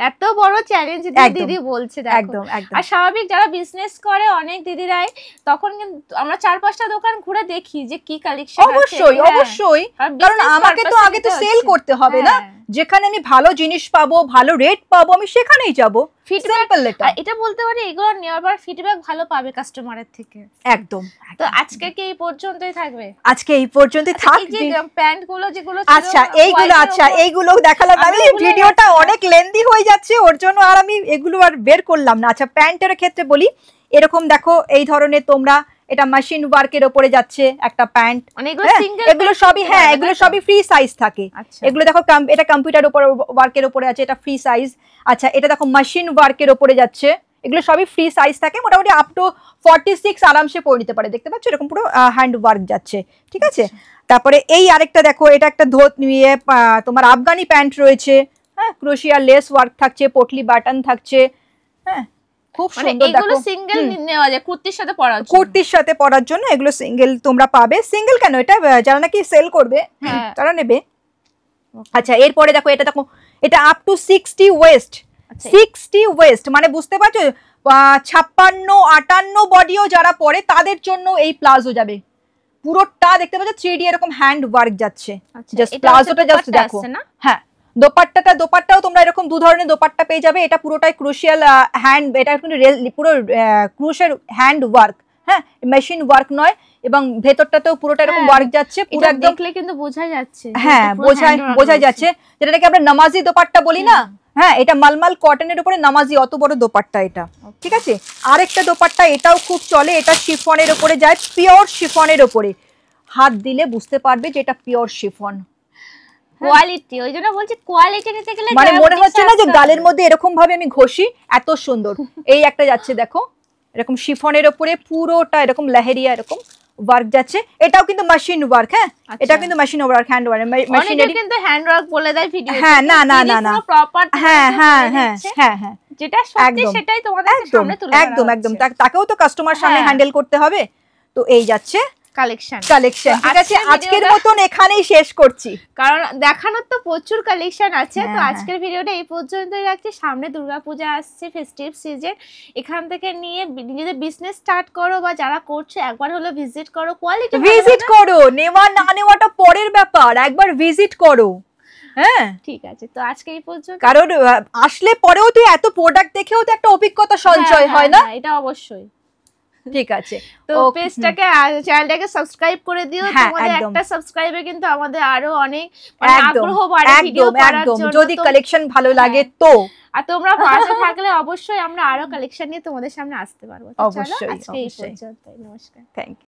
এত বড় চ্যালেঞ্জ দিদি বলছে, একদম একদম। আর স্বাভাবিক যারা বিজনেস করে অনেক দিদিরাই, তখন কিন্তু আমরা 4-5টা দোকান ঘুরে দেখি যে কি কালেকশন আছে। অবশ্যই অবশ্যই, কারণ আমাকে তো আগে তো সেল করতে হবে না, যেখানে আমি ভালো জিনিস পাবো, ভালো রেট পাবো, আমি সেখানেই যাব। এটা বলতে পারি এগুলো নেওয়ার পর ফিডব্যাক ভালো পাবে কাস্টমারের থেকে। একদম। তো আজকে কি এই পর্যন্তই থাকবে? আজকে এই পর্যন্তই থাক। এই যে প্যান্ট গুলো যেগুলো, আচ্ছা এইগুলো দেখালাম আমি, ভিডিওটা অনেক লেন্দি হয়ে যাচ্ছে, ওর জন্য আর আমি এগুলো আর বের করলাম না। আচ্ছা প্যান্টের ক্ষেত্রে বলি, এরকম দেখো এই ধরনের তোমরা, এটা মেশিন ওয়ার্কের উপরে যাচ্ছে একটা প্যান্ট, এগুলো সবই এগুলো সবই ফ্রি সাইজ থাকে। এগুলো দেখো এটা কম্পিউটার ওয়ার্কের উপরে আছে, এটা ফ্রি সাইজ। আচ্ছা এটা দেখো মেশিন ওয়ার্কের উপরে যাচ্ছে, এগুলো সবই ফ্রি সাইজ থাকে, মোটামুটি আপ টু 46 আরামসে পরে নিতে পারে। দেখতে পাচ্ছ এরকম পুরো হ্যান্ড ওয়ার্ক যাচ্ছে। ঠিক আছে। তারপরে এই আরেকটা দেখো, এটা একটা তোমার আফগানি প্যান্ট রয়েছে, হ্যাঁ ক্রোশিয়া লেস ওয়ার্ক থাকছে, পোটলি বাটন থাকছে, হ্যাঁ খুব সুন্দর। দেখো সিঙ্গেল নেওয়া যায় কুর্তির সাথে পরার জন্য, কুর্তির সাথে পরার জন্য এগুলো সিঙ্গেল তোমরা পাবে। সিঙ্গেল কেন, এটা যারা নাকি সেল করবে তারা নেবে। আচ্ছা এরপরে দেখো, এটা দেখো, এটা আপ টু 60 ওয়েস্ট, 60 ওয়েস্ট মানে বুঝতে পারছো 56-58 বডিও যারা পরে তাদের জন্য এই প্লাজো যাবে। পুরোটা দেখতে পাচ্ছ 3D এরকম হ্যান্ড ওয়ার্ক যাচ্ছে। জাস্ট প্লাজোটা জাস্ট দেখো। হ্যাঁ দোপাট্টাও তোমরা এরকম দু ধরনের দোপাট্টা পেয়ে যাবে। এটা পুরোটাই ক্রুশিয়াল হ্যান্ড, এটা পুরো ক্রুশের হ্যান্ড ওয়ার্ক, হ্যাঁ মেশিন ওয়ার্ক নয়, এবং ভেতরটাতেও পুরোটা এরকম ওয়ার্ক যাচ্ছে, পুরো দেখলে কিন্তু বোঝা যাচ্ছে। হ্যাঁ বোঝা যাচ্ছে, যেটাকে আমরা নামাজি দোপাট্টা বলি না। হ্যাঁ এটা মালমাল কটনের উপরে নামাজি, অত বড় দোপাট্টা এটা। ঠিক আছে। আরেকটা দোপাট্টা এটাও খুব চলে, এটা শিফনের উপরে যায়, পিওর শিফনের উপরে, হাত দিলে বুঝতে পারবে যে এটা পিওর শিফন কোয়ালিটি। ওই জন্য বলছি কোয়ালিটি নিতে গেলে মানে মনে হচ্ছে না যে গালের মধ্যে এরকম ভাবে আমি ঘষি, এত সুন্দর। এই একটা যাচ্ছে দেখো, এরকম শিফনের উপরে পুরোটা এরকম লেহেরিয়া এরকম ওয়ার্ক যাচ্ছে, এটাও কিন্তু মেশিন ওয়ার্ক। হ্যাঁ এটা কিন্তু machine work, hand work, machinery কিন্তু হ্যান্ড ওয়ার্ক বলে দেয় ভিডিও। হ্যাঁ না প্রপার। হ্যাঁ যেটা সত্যি সেটাই তোমাদের সামনে তুলে ধরা হচ্ছে। একদম তাকেও তো কাস্টমার সামনে হ্যান্ডেল করতে হবে। তো এই যাচ্ছে কালেকশন। ঠিক আছে, আজকের মতন এখানেই শেষ করছি, কারণ দেখানোর তো প্রচুর কালেকশন আছে। তো আজকের ভিডিওটা এই পর্যন্তই রাখছি। সামনে দুর্গাপূজা আসছে, ফেস্টিভ সিজন, এখান থেকে নিয়ে নিজেদের বিজনেস স্টার্ট করো, বা যারা করছো একবার হলো ভিজিট করো, কোয়ালিটি ভিজিট করো, নেওয়া না নেওয়াটা পরের ব্যাপার, একবার ভিজিট করো। হ্যাঁ ঠিক আছে। তো আজকে এই পর্যন্ত, কারণ আসলে পরেও তো এত প্রোডাক্ট দেখেও তো একটা অভিজ্ঞতা সঞ্চয় হয় না, এটা অবশ্যই। ঠিক আছে। তো পেজটাকে চ্যানেলটাকে সাবস্ক্রাইব করে দিও, তোমাদের একটা সাবস্ক্রাইবে কিন্তু আমাদের আরো অনেক আগ্রহ বাড়ে ভিডিও করার জন্য, যদি কালেকশন ভালো লাগে তো। আর তোমরা পাশে থাকলে অবশ্যই আমরা আরো কালেকশন নিয়ে তোমাদের সামনে আসতে পারবো। চলো আজকে এই পর্যন্তই, নমস্কার, থ্যাংক ইউ।